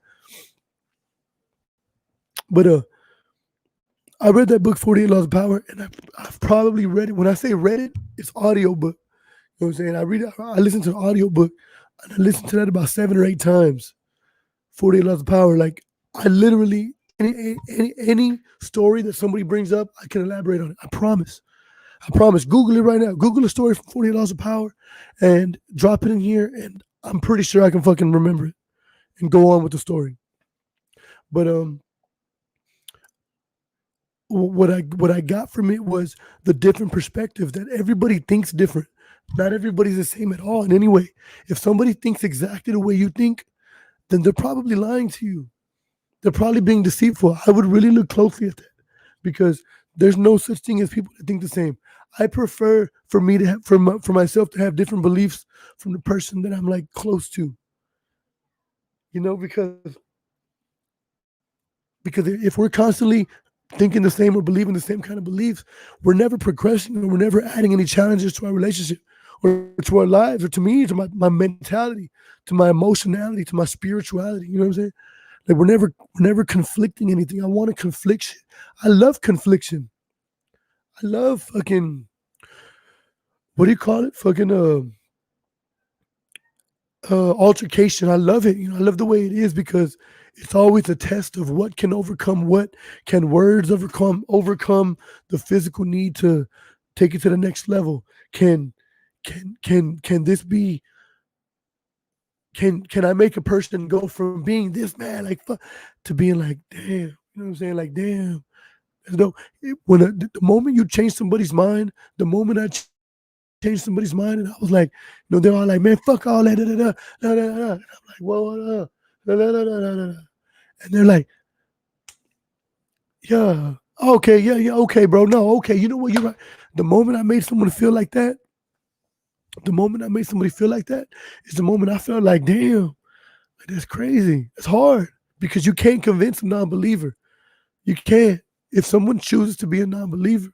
But I read that book, 48 Laws of Power, and I've probably read it. When I say read it, it's audio book. You know what I'm saying? I read it, I listen to the audio book, and I listened to that about 7 or 8 times. 48 Laws of Power. Like, I literally, any story that somebody brings up, I can elaborate on it. I promise. I promise. Google it right now. Google a story from 48 Laws of Power and drop it in here, and I'm pretty sure I can fucking remember it and go on with the story. But what I got from it was the different perspective that everybody thinks different. Not everybody's the same at all in any way. If somebody thinks exactly the way you think, then they're probably lying to you. They're probably being deceitful. I would really look closely at that, because there's no such thing as people that think the same. I prefer for me to have, for myself to have different beliefs from the person that I'm like close to. You know, because if we're constantly thinking the same or believing the same kind of beliefs, we're never progressing, or we're never adding any challenges to our relationship or to our lives, or to me, to my mentality, to my emotionality, to my spirituality. You know what I'm saying? Like, we're never conflicting anything. I want a confliction. I love confliction. I love fucking, what do you call it? Fucking altercation. I love it. You know, I love the way it is, because it's always a test of what can overcome what. Can words overcome the physical need to take it to the next level? Can this be, can I make a person go from being this man like fuck to being like, damn, you know what I'm saying? Like, damn. No, the moment you change somebody's mind, the moment I changed somebody's mind, and I was like, you know, they're all like, man, fuck all that, da da da da da da. And I'm like, whoa, da da da da da da. And they're like, yeah, okay, yeah, okay, bro, no, okay, you know what, you're right. The moment I made someone feel like that, the moment I made somebody feel like that is the moment I felt like, damn, that's crazy. It's hard, because you can't convince a non-believer. You can't. If someone chooses to be a non-believer,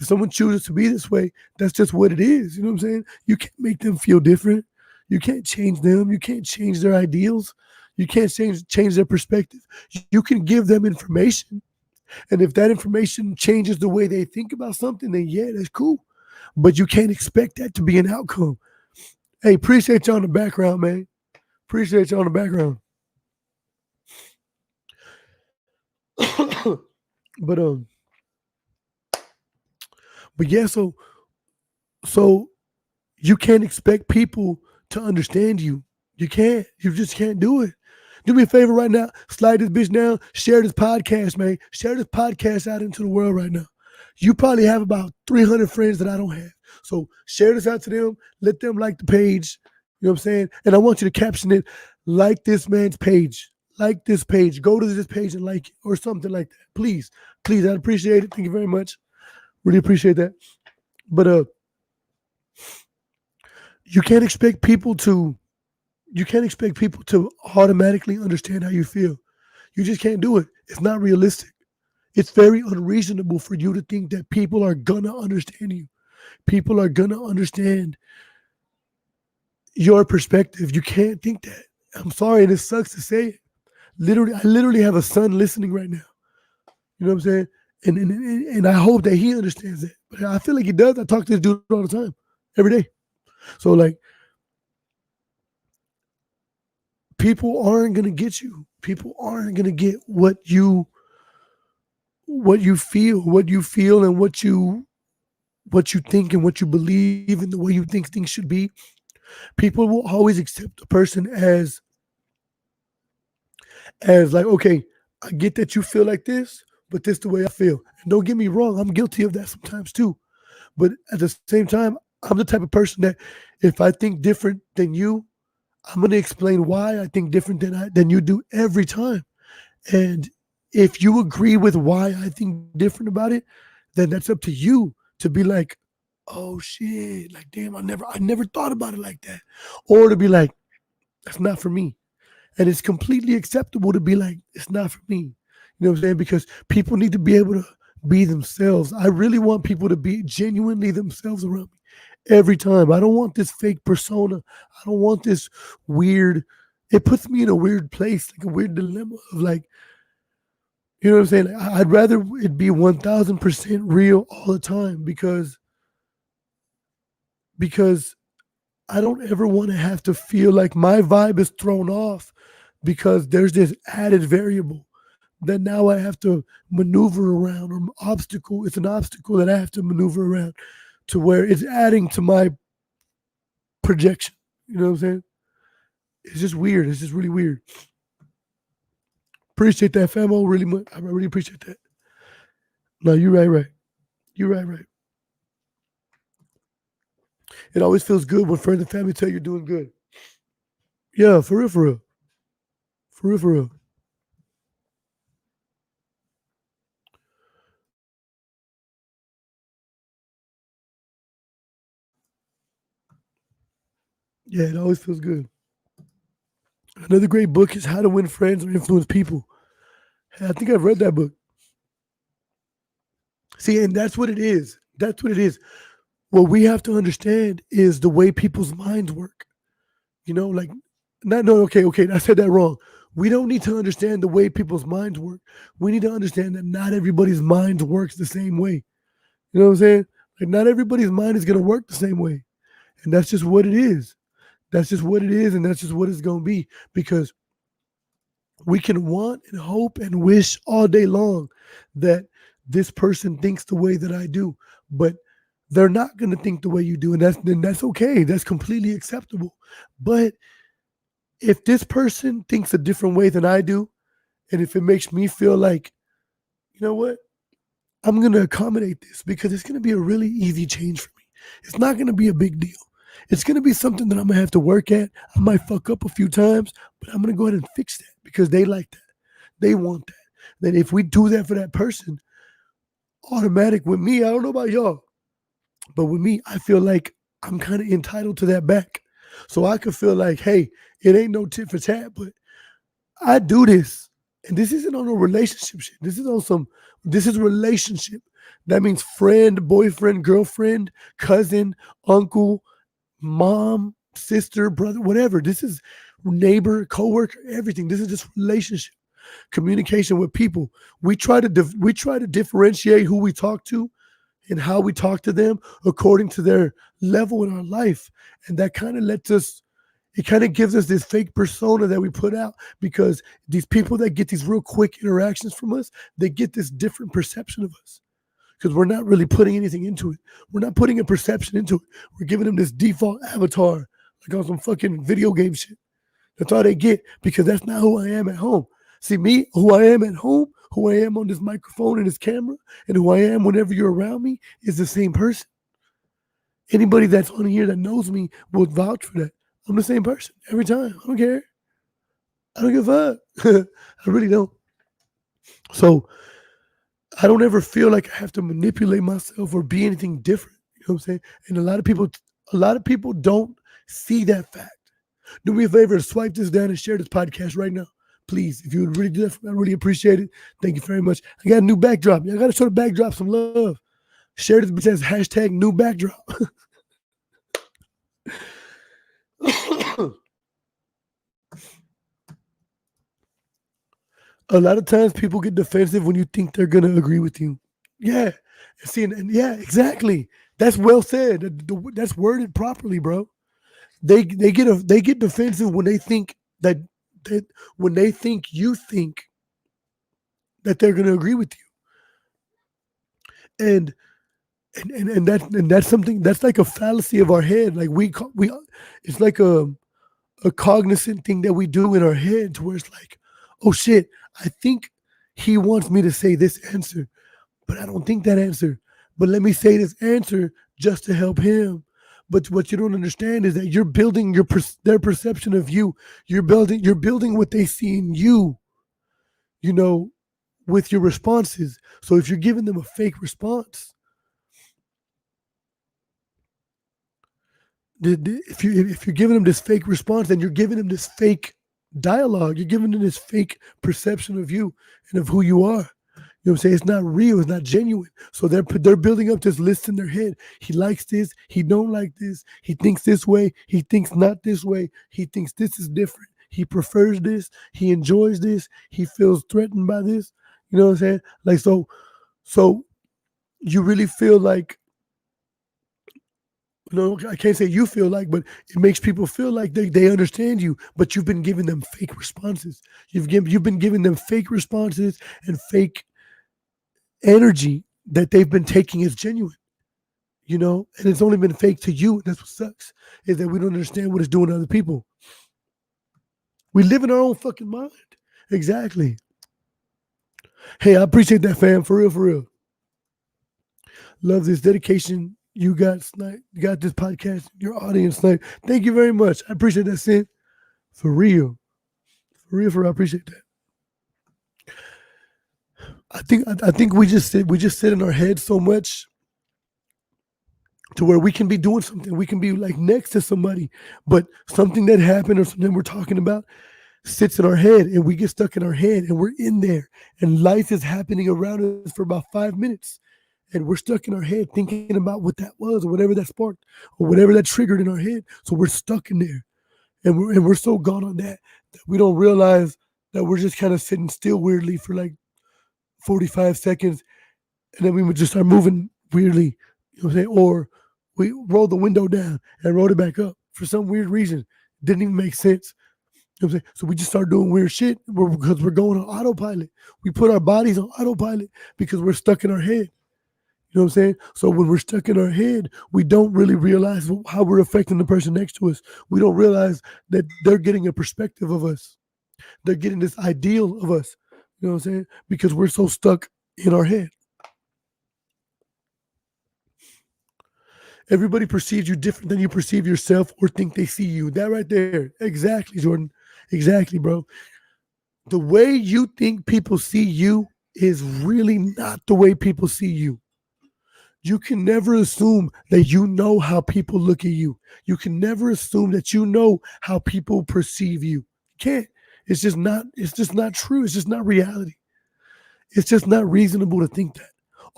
if someone chooses to be this way, that's just what it is. You know what I'm saying? You can't make them feel different. You can't change them. You can't change their ideals. You can't change their perspective. You can give them information. And if that information changes the way they think about something, then yeah, that's cool. But you can't expect that to be an outcome. Hey, appreciate y'all in the background, man. Appreciate y'all in the background. but but yeah, so you can't expect people to understand you. You can't. You just can't do it. Do me a favor right now. Slide this bitch down. Share this podcast, man. Share this podcast out into the world right now. You probably have about 300 friends that I don't have. So share this out to them. Let them like the page. You know what I'm saying? And I want you to caption it, like this man's page. Like this page. Go to this page and like it, or something like that. Please. Please. I'd appreciate it. Thank you very much. Really appreciate that. But you can't expect people to automatically understand how you feel. You just can't do it. It's not realistic. It's very unreasonable for you to think that people are gonna understand you. People are gonna understand your perspective. You can't think that. I'm sorry, and it sucks to say it. I literally have a son listening right now. You know what I'm saying? And I hope that he understands it. But I feel like he does. I talk to this dude all the time, every day. So like, people aren't gonna get you. People aren't gonna get what you feel, and what you think, and what you believe, and the way you think things should be. People will always accept a person as like, okay, I get that you feel like this, but this is the way I feel. And don't get me wrong, I'm guilty of that sometimes too. But at the same time, I'm the type of person that if I think different than you, I'm going to explain why I think different than you do every time. And if you agree with why I think different about it, then that's up to you to be like, oh shit, like damn, I never thought about it like that. Or to be like, that's not for me. And it's completely acceptable to be like, it's not for me. You know what I'm saying? Because people need to be able to be themselves. I really want people to be genuinely themselves around me every time. I don't want this fake persona. I don't want this weird, it puts me in a weird place, like a weird dilemma of like, you know what I'm saying? I'd rather it be 1000% real all the time because I don't ever want to have to feel like my vibe is thrown off because there's this added variable that now I have to maneuver around or obstacle. It's an obstacle that I have to maneuver around to where it's adding to my projection. You know what I'm saying? It's just weird. It's just really weird. Appreciate that, famo. Really much. I really appreciate that. No, you're right. You're right. It always feels good when friends and family tell you you're doing good. Yeah, for real, for real. For real, for real. Yeah, it always feels good. Another great book is How to Win Friends or Influence People. I think I've read that book. See, and that's what it is. That's what it is. What we have to understand is the way people's minds work. You know, like, not, no, okay, I said that wrong. We don't need to understand the way people's minds work. We need to understand that not everybody's mind works the same way. You know what I'm saying? Like, not everybody's mind is going to work the same way. And that's just what it is. That's just what it is. And that's just what it's going to be. Because we can want and hope and wish all day long that this person thinks the way that I do, but they're not going to think the way you do, and that's okay. That's completely acceptable. But if this person thinks a different way than I do, and if it makes me feel like, you know what, I'm going to accommodate this because it's going to be a really easy change for me. It's not going to be a big deal. It's going to be something that I'm going to have to work at. I might fuck up a few times, but I'm going to go ahead and fix that because they like that. They want that. Then if we do that for that person, automatic with me, I don't know about y'all, but with me, I feel like I'm kind of entitled to that back. So I could feel like, hey, it ain't no tit for tat, but I do this. And this isn't on a relationship shit. This is relationship. That means friend, boyfriend, girlfriend, cousin, uncle, mom, sister, brother, whatever. This is neighbor, coworker, everything. This is just relationship, communication with people. We try to differentiate who we talk to and how we talk to them according to their level in our life, and that kind of lets us. It kind of gives us this fake persona that we put out because these people that get these real quick interactions from us, they get this different perception of us because we're not really putting anything into it. We're not putting a perception into it. We're giving them this default avatar, like on some fucking video game shit. That's all they get because that's not who I am at home. See, me, who I am at home, who I am on this microphone and this camera, and who I am whenever you're around me is the same person. Anybody that's on here that knows me will vouch for that. I'm the same person every time. I don't care. I don't give a fuck. I really don't. So I don't ever feel like I have to manipulate myself or be anything different. You know what I'm saying? And a lot of people don't see that fact. Do me a favor, swipe this down and share this podcast right now. Please, if you would really do that, I really appreciate it. Thank you very much. I got a new backdrop. I got to show the backdrop some love. Share this because hashtag new backdrop. A lot of times people get defensive when you think they're going to agree with you. Yeah. See, and yeah, exactly. That's well said. That's worded properly, bro. They get defensive when they think that when they think you think that they're going to agree with you. And that's something that's like a fallacy of our head. Like we it's like a cognizant thing that we do in our head to where it's like, oh shit, I think he wants me to say this answer, but I don't think that answer. But let me say this answer just to help him. But what you don't understand is that you're building their perception of you. You're building what they see in you, you know, with your responses. So if you're giving them a fake response, if you're giving them this fake response, then you're giving them this fake dialogue. You're giving them this fake perception of you and of who you are. You know what I'm saying? It's not real. It's not genuine. So they're building up this list in their head. He likes this. He don't like this. He thinks this way. He thinks not this way. He thinks this is different. He prefers this. He enjoys this. He feels threatened by this. You know what I'm saying? Like so you really feel like, no, I can't say you feel like, but it makes people feel like they understand you, but you've been giving them fake responses. You've been giving them fake responses and fake energy that they've been taking as genuine, and it's only been fake to you. And that's what sucks, is that we don't understand what it's doing to other people. We live in our own fucking mind. Exactly. Hey, I appreciate that, fam. For real, for real. Love this dedication you got tonight. You got this podcast, your audience tonight. Thank you very much. I appreciate that, Sin. For real. For real, for real. I appreciate that. I think we just sit in our head so much to where we can be doing something. We can be like next to somebody, but something that happened or something we're talking about sits in our head, and we get stuck in our head, and we're in there, and life is happening around us for about 5 minutes, and we're stuck in our head thinking about what that was, or whatever that sparked, or whatever that triggered in our head. So we're stuck in there, and we're so gone on that we don't realize that we're just kind of sitting still weirdly for like 45 seconds, and then we would just start moving weirdly, you know what I'm saying? Or we rolled the window down and rolled it back up for some weird reason. Didn't even make sense. You know what I'm saying? So we just start doing weird shit because we're going on autopilot. We put our bodies on autopilot because we're stuck in our head. You know what I'm saying? So when we're stuck in our head, we don't really realize how we're affecting the person next to us. We don't realize that they're getting a perspective of us. They're getting this ideal of us. You know what I'm saying? Because we're so stuck in our head. Everybody perceives you different than you perceive yourself or think they see you. That right there. Exactly, Jordan. Exactly, bro. The way you think people see you is really not the way people see you. You can never assume that you know how people look at you. You can never assume that you know how people perceive you. You can't. It's just not true. It's just not reality. It's just not reasonable to think that.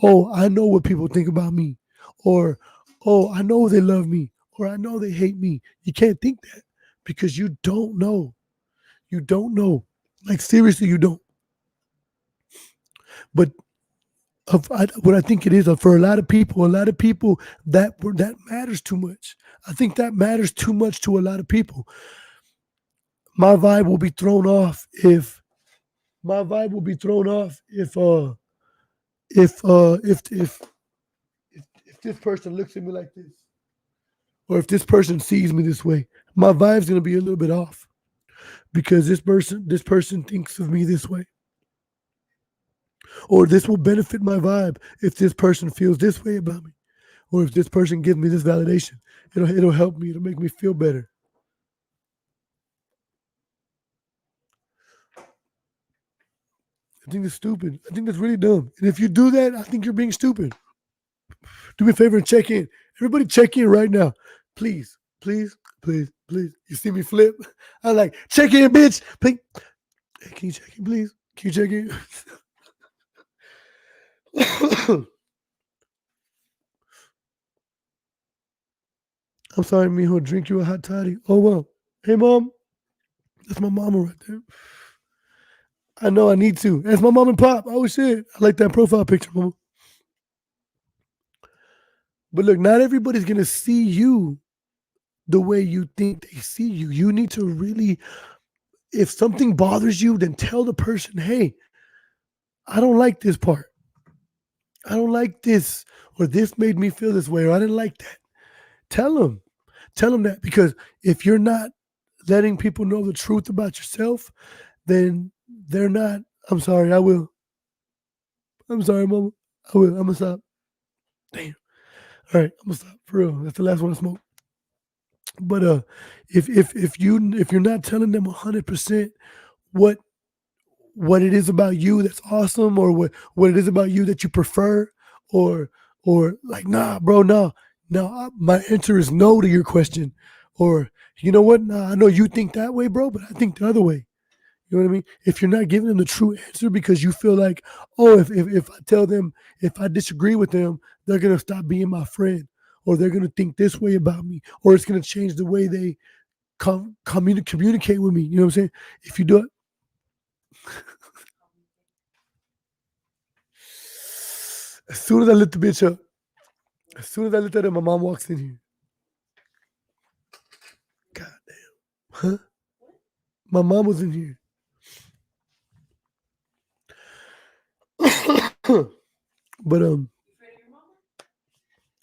Oh, I know what people think about me. Or, oh, I know they love me. Or I know they hate me. You can't think that because you don't know. You don't know. Like, seriously, you don't. But what I think it is, for a lot of people, that matters too much. I think that matters too much to a lot of people. My vibe will be thrown off if my vibe will be thrown off if this person looks at me like this, or if this person sees me this way. My vibe's gonna be a little bit off because this person thinks of me this way. Or this will benefit my vibe if this person feels this way about me. Or if this person gives me this validation. It'll help me, it'll make me feel better. I think that's stupid. I think that's really dumb. And if you do that, I think you're being stupid. Do me a favor and check in. Everybody check in right now. Please, please, please, please. You see me flip? I like, check in, bitch. Please. Hey, can you check in, please? Can you check in? I'm sorry, mijo. Drink you a hot toddy. Oh, well. Hey, mom. That's my mama right there. I know I need to. That's my mom and pop. Oh, shit. I like that profile picture, mama. But look, not everybody's going to see you the way you think they see you. You need to really, if something bothers you, then tell the person, hey, I don't like this part. I don't like this, or this made me feel this way, or I didn't like that. Tell them. Tell them that, because if you're not letting people know the truth about yourself, then they're not. I'm sorry, I will. I'm sorry, mama. I will. I'm going to stop. Damn. All right, I'm gonna stop for real. That's the last one to smoke. But if you're not telling them 100% what what it is about you that's awesome, or what it is about you that you prefer, or like, nah, bro, no, no, my answer is no to your question, or you know what, nah, I know you think that way, bro, but I think the other way. You know what I mean? If you're not giving them the true answer because you feel like, oh, if I tell them, if I disagree with them, they're gonna stop being my friend, or they're gonna think this way about me, or it's gonna change the way they communicate with me. You know what I'm saying? If you do it, as soon as I lit the bitch up, as soon as I lit that up, my mom walks in here. God damn. Huh? My mom was in here. But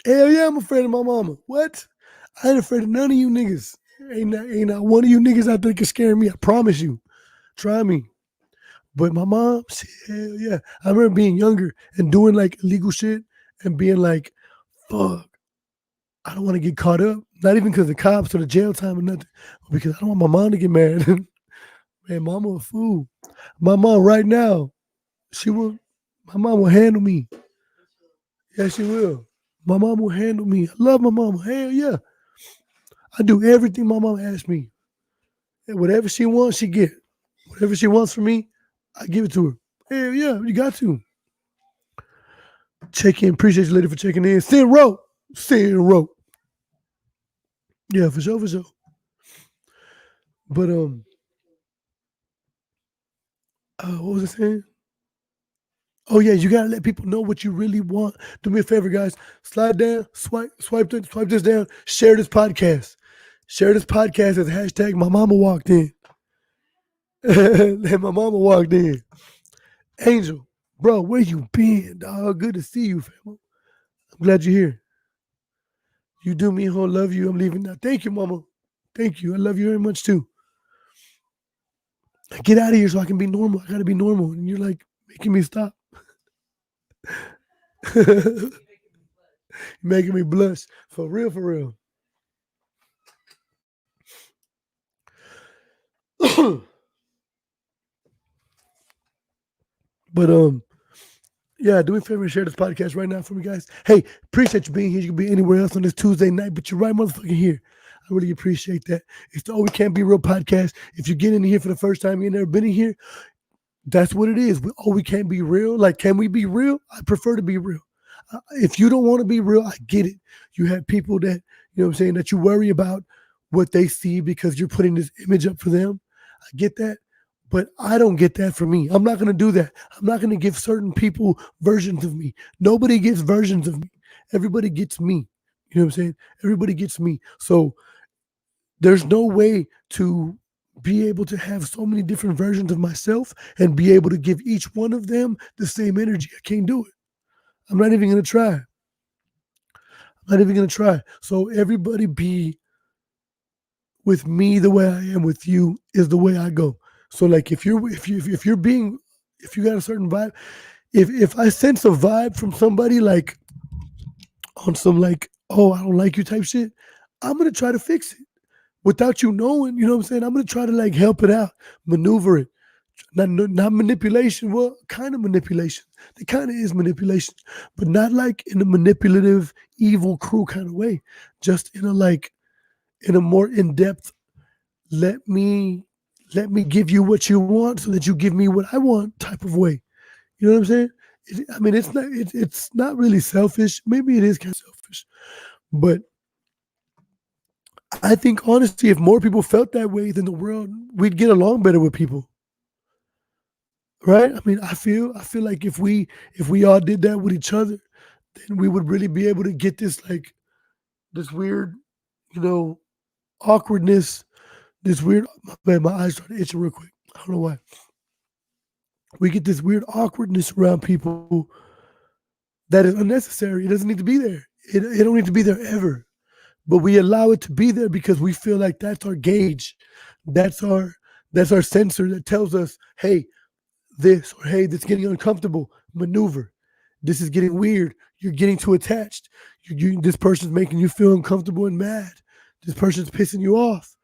hell yeah, I'm afraid of my mama. What? I ain't afraid of none of you niggas. Ain't not one of you niggas out there can scare me. I promise you. Try me. But my mom, hell yeah. I remember being younger and doing like illegal shit and being like, fuck, I don't want to get caught up. Not even because of the cops or the jail time or nothing, but because I don't want my mom to get mad. Man, mama a fool. My mom right now, my mom will handle me. Yeah, she will. My mom will handle me. I love my mama. Hell yeah. I do everything my mom asks me. And whatever she wants, she get. Whatever she wants from me, I give it to her. Hell yeah, you got to. Check in. Appreciate you, lady, for checking in. Send rope. Send rope. Yeah, for sure, for sure. But what was I saying? Oh yeah, you gotta let people know what you really want. Do me a favor, guys. Slide down, swipe this down. Share this podcast. Share this podcast as hashtag my mama walked in. And my mama walked in. Angel, bro, where you been, dog? Good to see you, fam. I'm glad you're here. You do me a whole love you. I'm leaving now. Thank you, mama. Thank you. I love you very much too. Get out of here so I can be normal. I gotta be normal. And you're like making me stop. You're making me blush. For real, for real. But yeah, do me a favor and share this podcast right now for me, guys. Hey, appreciate you being here. You can be anywhere else on this Tuesday night, but you're right motherfucking here. I really appreciate that. It's the Oh We Can't Be Real podcast. If you get in here for the first time, you've never been in here, that's what it is. We can't be real. Like, can we be real? I prefer to be real. If you don't want to be real, I get it. You have people that, you know what I'm saying, that you worry about what they see because you're putting this image up for them. I get that. But I don't get that for me. I'm not going to do that. I'm not going to give certain people versions of me. Nobody gets versions of me. Everybody gets me. You know what I'm saying? Everybody gets me. So there's no way to be able to have so many different versions of myself and be able to give each one of them the same energy. I can't do it. I'm not even going to try. I'm not even going to try. So everybody be with me the way I am with you is the way I go. So like if you got a certain vibe, if I sense a vibe from somebody like on some like, oh, I don't like you type shit, I'm gonna try to fix it without you knowing. You know what I'm saying? I'm gonna try to like help it out, maneuver it. Not manipulation. Well, kind of manipulation. It kind of is manipulation, but not like in a manipulative, evil, cruel kind of way. Just in a more in depth. Let me give you what you want so that you give me what I want type of way. You know what I'm saying? I mean, it's not really selfish. Maybe it is kind of selfish, but I think honestly, if more people felt that way, then the world we'd get along better with people, right? I mean, I feel like if we all did that with each other, then we would really be able to get this weird, you know, awkwardness, this weird. Man, my eyes started itching real quick. I don't know why. We get this weird awkwardness around people that is unnecessary. It doesn't need to be there. It don't need to be there ever. But we allow it to be there because we feel like that's our gauge. That's our sensor that tells us, hey, this, or hey, that's getting uncomfortable. Maneuver. This is getting weird. You're getting too attached. This person's making you feel uncomfortable and mad. This person's pissing you off.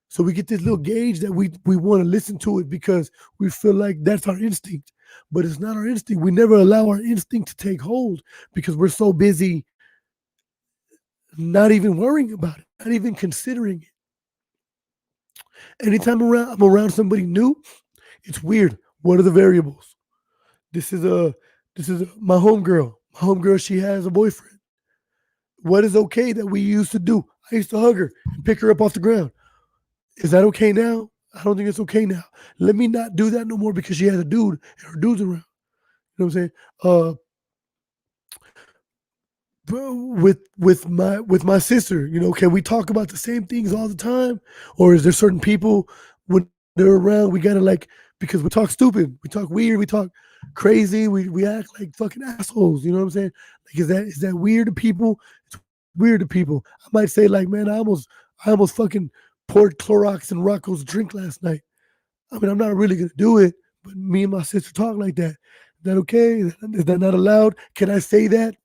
So we get this little gauge that we want to listen to it because we feel like that's our instinct. But it's not our instinct. We never allow our instinct to take hold because we're so busy not even worrying about it, not even considering it. Anytime I'm around somebody new, it's weird. What are the variables? This is my homegirl. My homegirl, she has a boyfriend. What is okay that we used to do? I used to hug her and pick her up off the ground. Is that okay now? I don't think it's okay now. Let me not do that no more because she has a dude and her dude's around. You know what I'm saying? With my sister, can we talk about the same things all the time, or is there certain people when they're around we gotta because we talk stupid, we talk weird, we talk crazy, we act like fucking assholes. You know what I'm saying? Like, is that weird to people? It's weird to people. I might say like, man, I almost fucking poured Clorox in Rocco's drink last night. I mean, I'm not really gonna do it, but me and my sister talk like that. Is that okay? Is that not allowed? Can I say that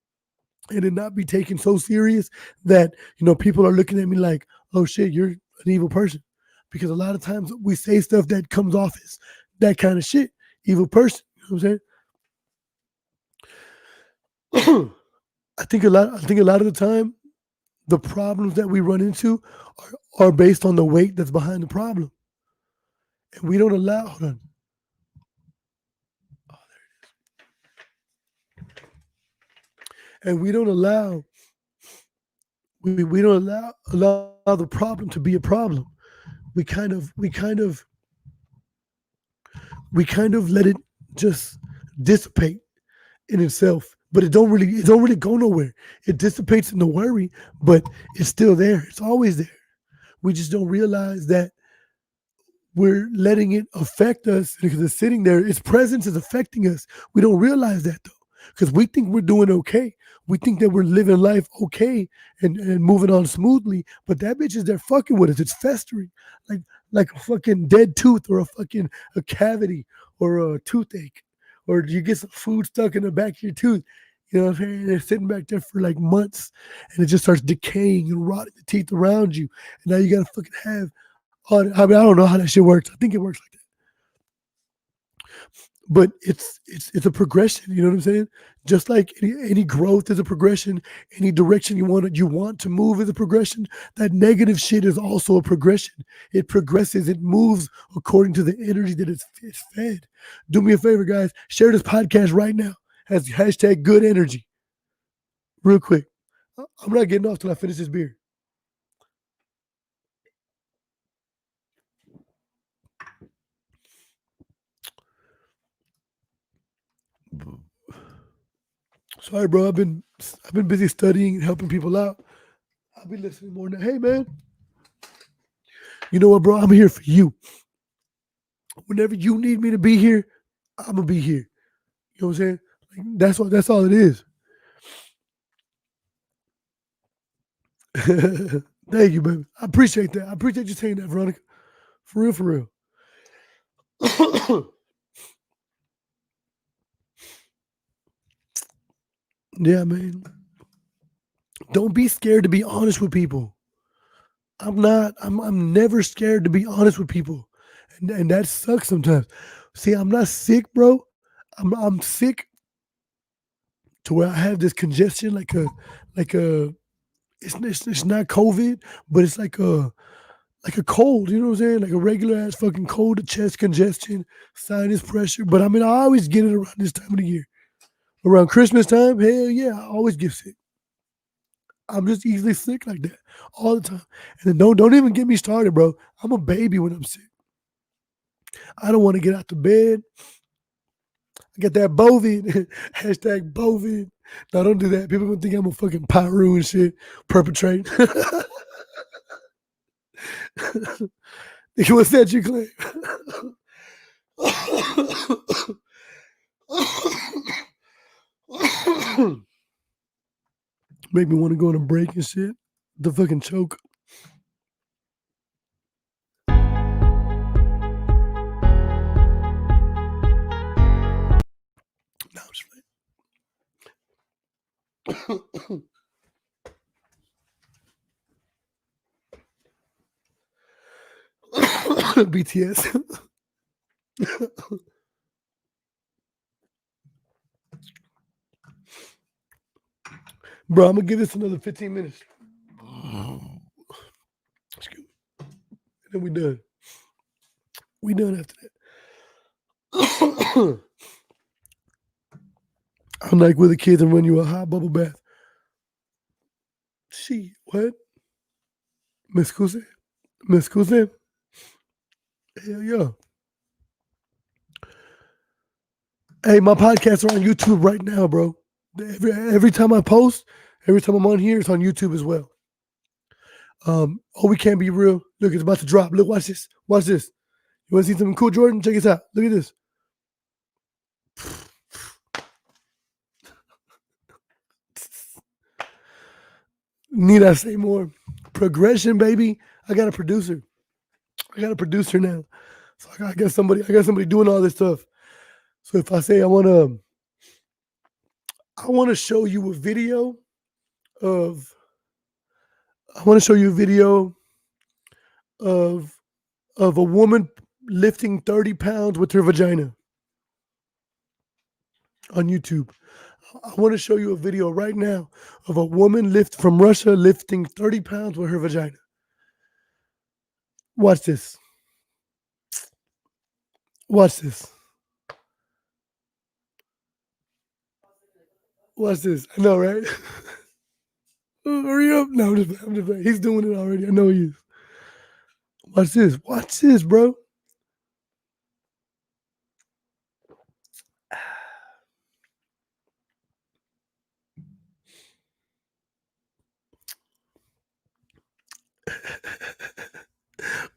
and it not be taken so serious that people are looking at me like, oh shit, you're an evil person? Because a lot of times we say stuff that comes off as that kind of shit, evil person. You know what I'm saying? I think a lot of the time, the problems that we run into are based on the weight that's behind the problem, and we don't allow. Hold on. Oh, there it is. And we don't allow. We don't allow the problem to be a problem. We kind of let it just dissipate in itself, but it don't really go nowhere. It dissipates in the worry, but it's still there. It's always there. We just don't realize that we're letting it affect us because it's sitting there. Its presence is affecting us. We don't realize that though, because we think we're doing okay. We think that we're living life okay and moving on smoothly, but that bitch is there fucking with us. It's festering like a fucking dead tooth or a cavity or a toothache, or you get some food stuck in the back of your tooth. You know what I'm saying? They're sitting back there for like months, and it just starts decaying and rotting the teeth around you. And now you gotta fucking have. I mean, I don't know how that shit works. I think it works like that. But it's a progression, you know what I'm saying? Just like any growth is a progression, any direction you want to move is a progression. That negative shit is also a progression. It progresses, it moves according to the energy that it's fed. Do me a favor, guys. Share this podcast right now. Has hashtag good energy. Real quick. I'm not getting off till I finish this beer. Sorry, bro. I've been busy studying and helping people out. I'll be listening more now. Hey, man. You know what, bro? I'm here for you. Whenever you need me to be here, I'm gonna be here. You know what I'm saying? Like, that's all it is. Thank you, baby. I appreciate that. I appreciate you saying that, Veronica. For real, for real. Yeah, man. Don't be scared to be honest with people. I'm never scared to be honest with people. And that sucks sometimes. See, I'm not sick, bro. I'm sick to where I have this congestion, like a it's not COVID, but it's like a cold, you know what I'm saying? Like a regular ass fucking cold, a chest congestion, sinus pressure. But I mean, I always get it around this time of the year. Around Christmas time, hell yeah, I always get sick. I'm just easily sick like that all the time. And then don't even get me started, bro. I'm a baby when I'm sick. I don't want to get out the bed. I got that bovid. Hashtag bovid. No, don't do that. People gonna think I'm a fucking pyro and shit. Perpetrate. What's that you claim? Make me want to go on a break and shit. The fucking choke. No, I'm just playing. BTS. Bro, I'm gonna give this another 15 minutes. Excuse me. And then we done. We done after that. I'm like with the kids and run you a hot bubble bath. She, what? Miss Cousin? Miss Cousin? Hell yeah. Hey, my podcasts are on YouTube right now, bro. Every time I post, every time I'm on here, it's on YouTube as well. Oh, we can't be real. Look, it's about to drop. Look, watch this. Watch this. You want to see something cool, Jordan? Check this out. Look at this. Need I say more? Progression, baby. I got a producer. I got a producer now. So I got somebody doing all this stuff. So if I say I want to show you a video of a woman lifting 30 pounds with her vagina on YouTube. I want to show you a video right now of a woman from Russia lifting 30 pounds with her vagina. Watch this. Watch this. Watch this. I know, right? Hurry up. No, I'm just playing. He's doing it already. I know he is. Watch this. Watch this, bro.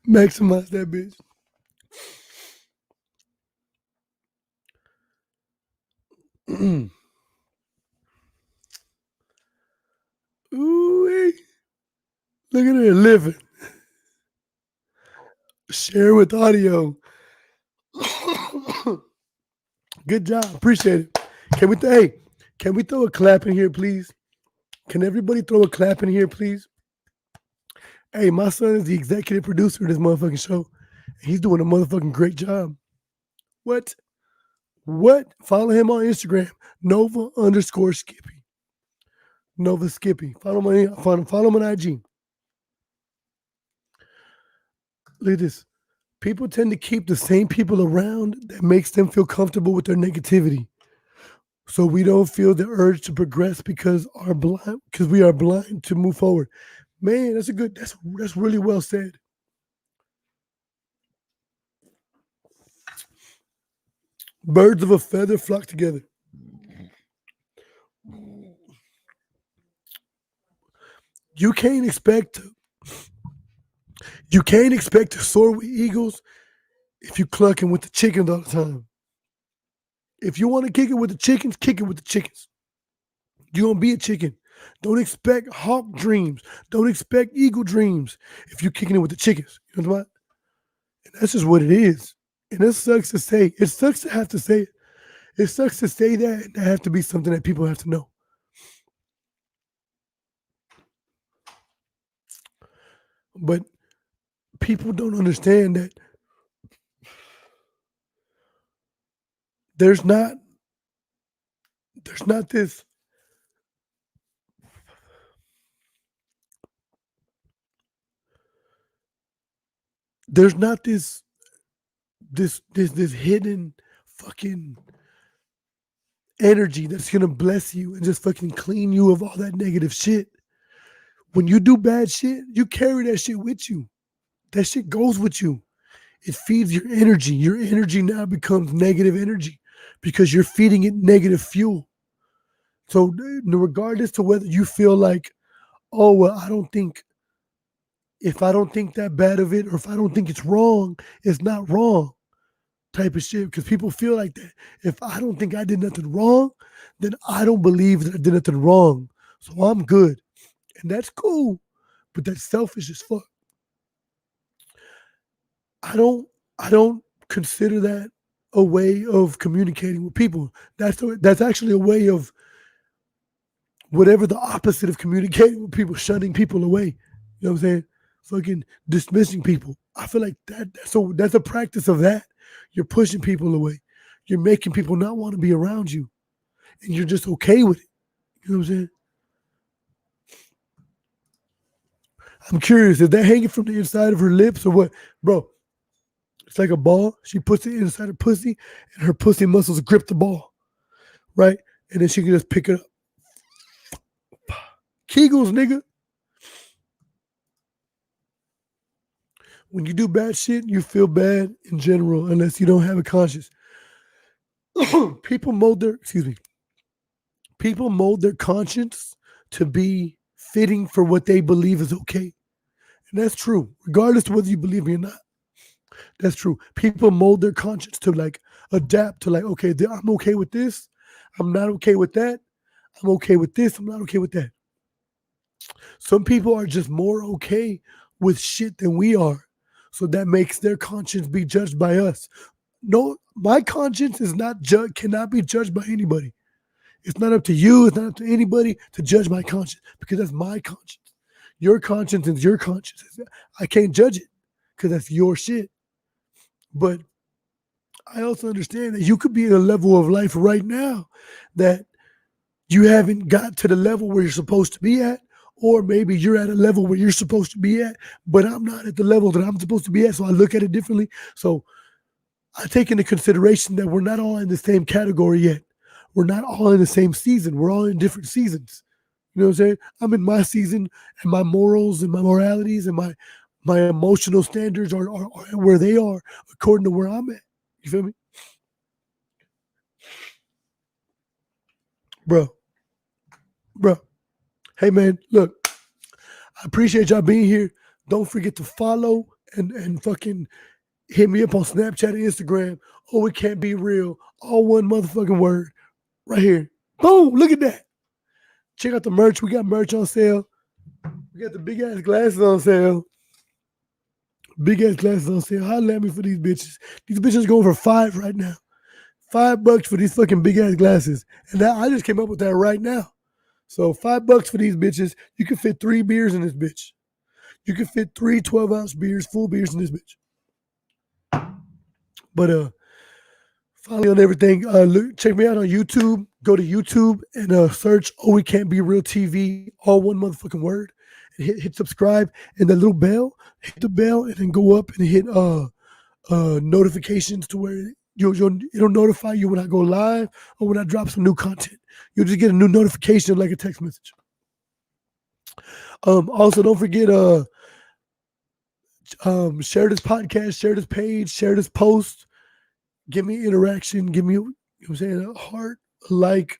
Maximize that bitch. Ooh, look at her living. Share with audio. Good job. Appreciate it. Can we throw a clap in here, please? Can everybody throw a clap in here, please? Hey, my son is the executive producer of this motherfucking show. He's doing a motherfucking great job. What? Follow him on Instagram, Nova_Skippy. Nova Skippy. Follow him on IG. Look at this. People tend to keep the same people around that makes them feel comfortable with their negativity. So we don't feel the urge to progress because we are blind to move forward. Man, that's really well said. Birds of a feather flock together. You can't expect to soar with eagles if you clucking with the chickens all the time. If you want to kick it with the chickens, kick it with the chickens. You're gonna be a chicken. Don't expect hawk dreams. Don't expect eagle dreams if you're kicking it with the chickens. You know what? And that's just what it is. And it sucks to say. It sucks to have to say it. It sucks to say that and that have to be something that people have to know. But people don't understand that there's not this hidden fucking energy that's gonna bless you and just fucking clean you of all that negative shit. When you do bad shit, you carry that shit with you. That shit goes with you. It feeds your energy. Your energy now becomes negative energy because you're feeding it negative fuel. So regardless to whether you feel like, oh, well, if I don't think that bad of it, or if I don't think it's wrong, it's not wrong type of shit. Because people feel like that. If I don't think I did nothing wrong, then I don't believe that I did nothing wrong. So I'm good. And that's cool. But that's selfish as fuck. I don't consider that a way of communicating with people. That's actually a way of whatever the opposite of communicating with people, shunning people away. You know what I'm saying? Fucking dismissing people. I feel like that's a practice of that. You're pushing people away. You're making people not want to be around you. And you're just okay with it. You know what I'm saying? I'm curious, is that hanging from the inside of her lips or what? Bro, it's like a ball. She puts it inside her pussy and her pussy muscles grip the ball. Right? And then she can just pick it up. Kegels, nigga. When you do bad shit, you feel bad in general, unless you don't have a conscience. People mold their conscience to be fitting for what they believe is okay. And that's true, regardless of whether you believe me or not. That's true. People mold their conscience to like adapt to like, okay, I'm okay with this. I'm not okay with that. I'm okay with this. I'm not okay with that. Some people are just more okay with shit than we are. So that makes their conscience be judged by us. No, my conscience is not cannot be judged by anybody. It's not up to you. It's not up to anybody to judge my conscience because that's my conscience. Your conscience is your conscience. I can't judge it because that's your shit. But I also understand that you could be at a level of life right now that you haven't got to the level where you're supposed to be at, or maybe you're at a level where you're supposed to be at, but I'm not at the level that I'm supposed to be at, so I look at it differently. So I take into consideration that we're not all in the same category yet. We're not all in the same season. We're all in different seasons. You know what I'm saying? I'm in my season, and my morals and my moralities and my emotional standards are where they are according to where I'm at. You feel me? Bro. Hey, man, look, I appreciate y'all being here. Don't forget to follow and fucking hit me up on Snapchat and Instagram. Oh, it can't be real. All one motherfucking word right here. Boom, look at that. Check out the merch. We got merch on sale. We got the big ass glasses on sale. Big ass glasses on sale. Holla at me for these bitches. These bitches going for $5 right now. $5 for these fucking big ass glasses. And I just came up with that right now. So $5 for these bitches. You can fit 3 beers in this bitch. You can fit 3 12-ounce beers, full beers in this bitch. But follow me on everything. Check me out on YouTube. Go to YouTube and search Oh It Can't Be Real TV, all one motherfucking word. And hit subscribe and the little bell. Hit the bell and then go up and hit notifications to where it'll notify you when I go live or when I drop some new content. You'll just get a new notification like a text message. Also, don't forget share this podcast, share this page, share this post. Give me interaction. Give me, you know what I'm saying, a heart, a like,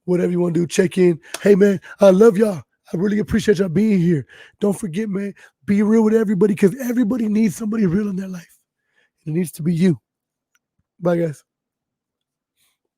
whatever you want to do. Check in. Hey, man, I love y'all. I really appreciate y'all being here. Don't forget, man, be real with everybody because everybody needs somebody real in their life. It needs to be you. Bye, guys.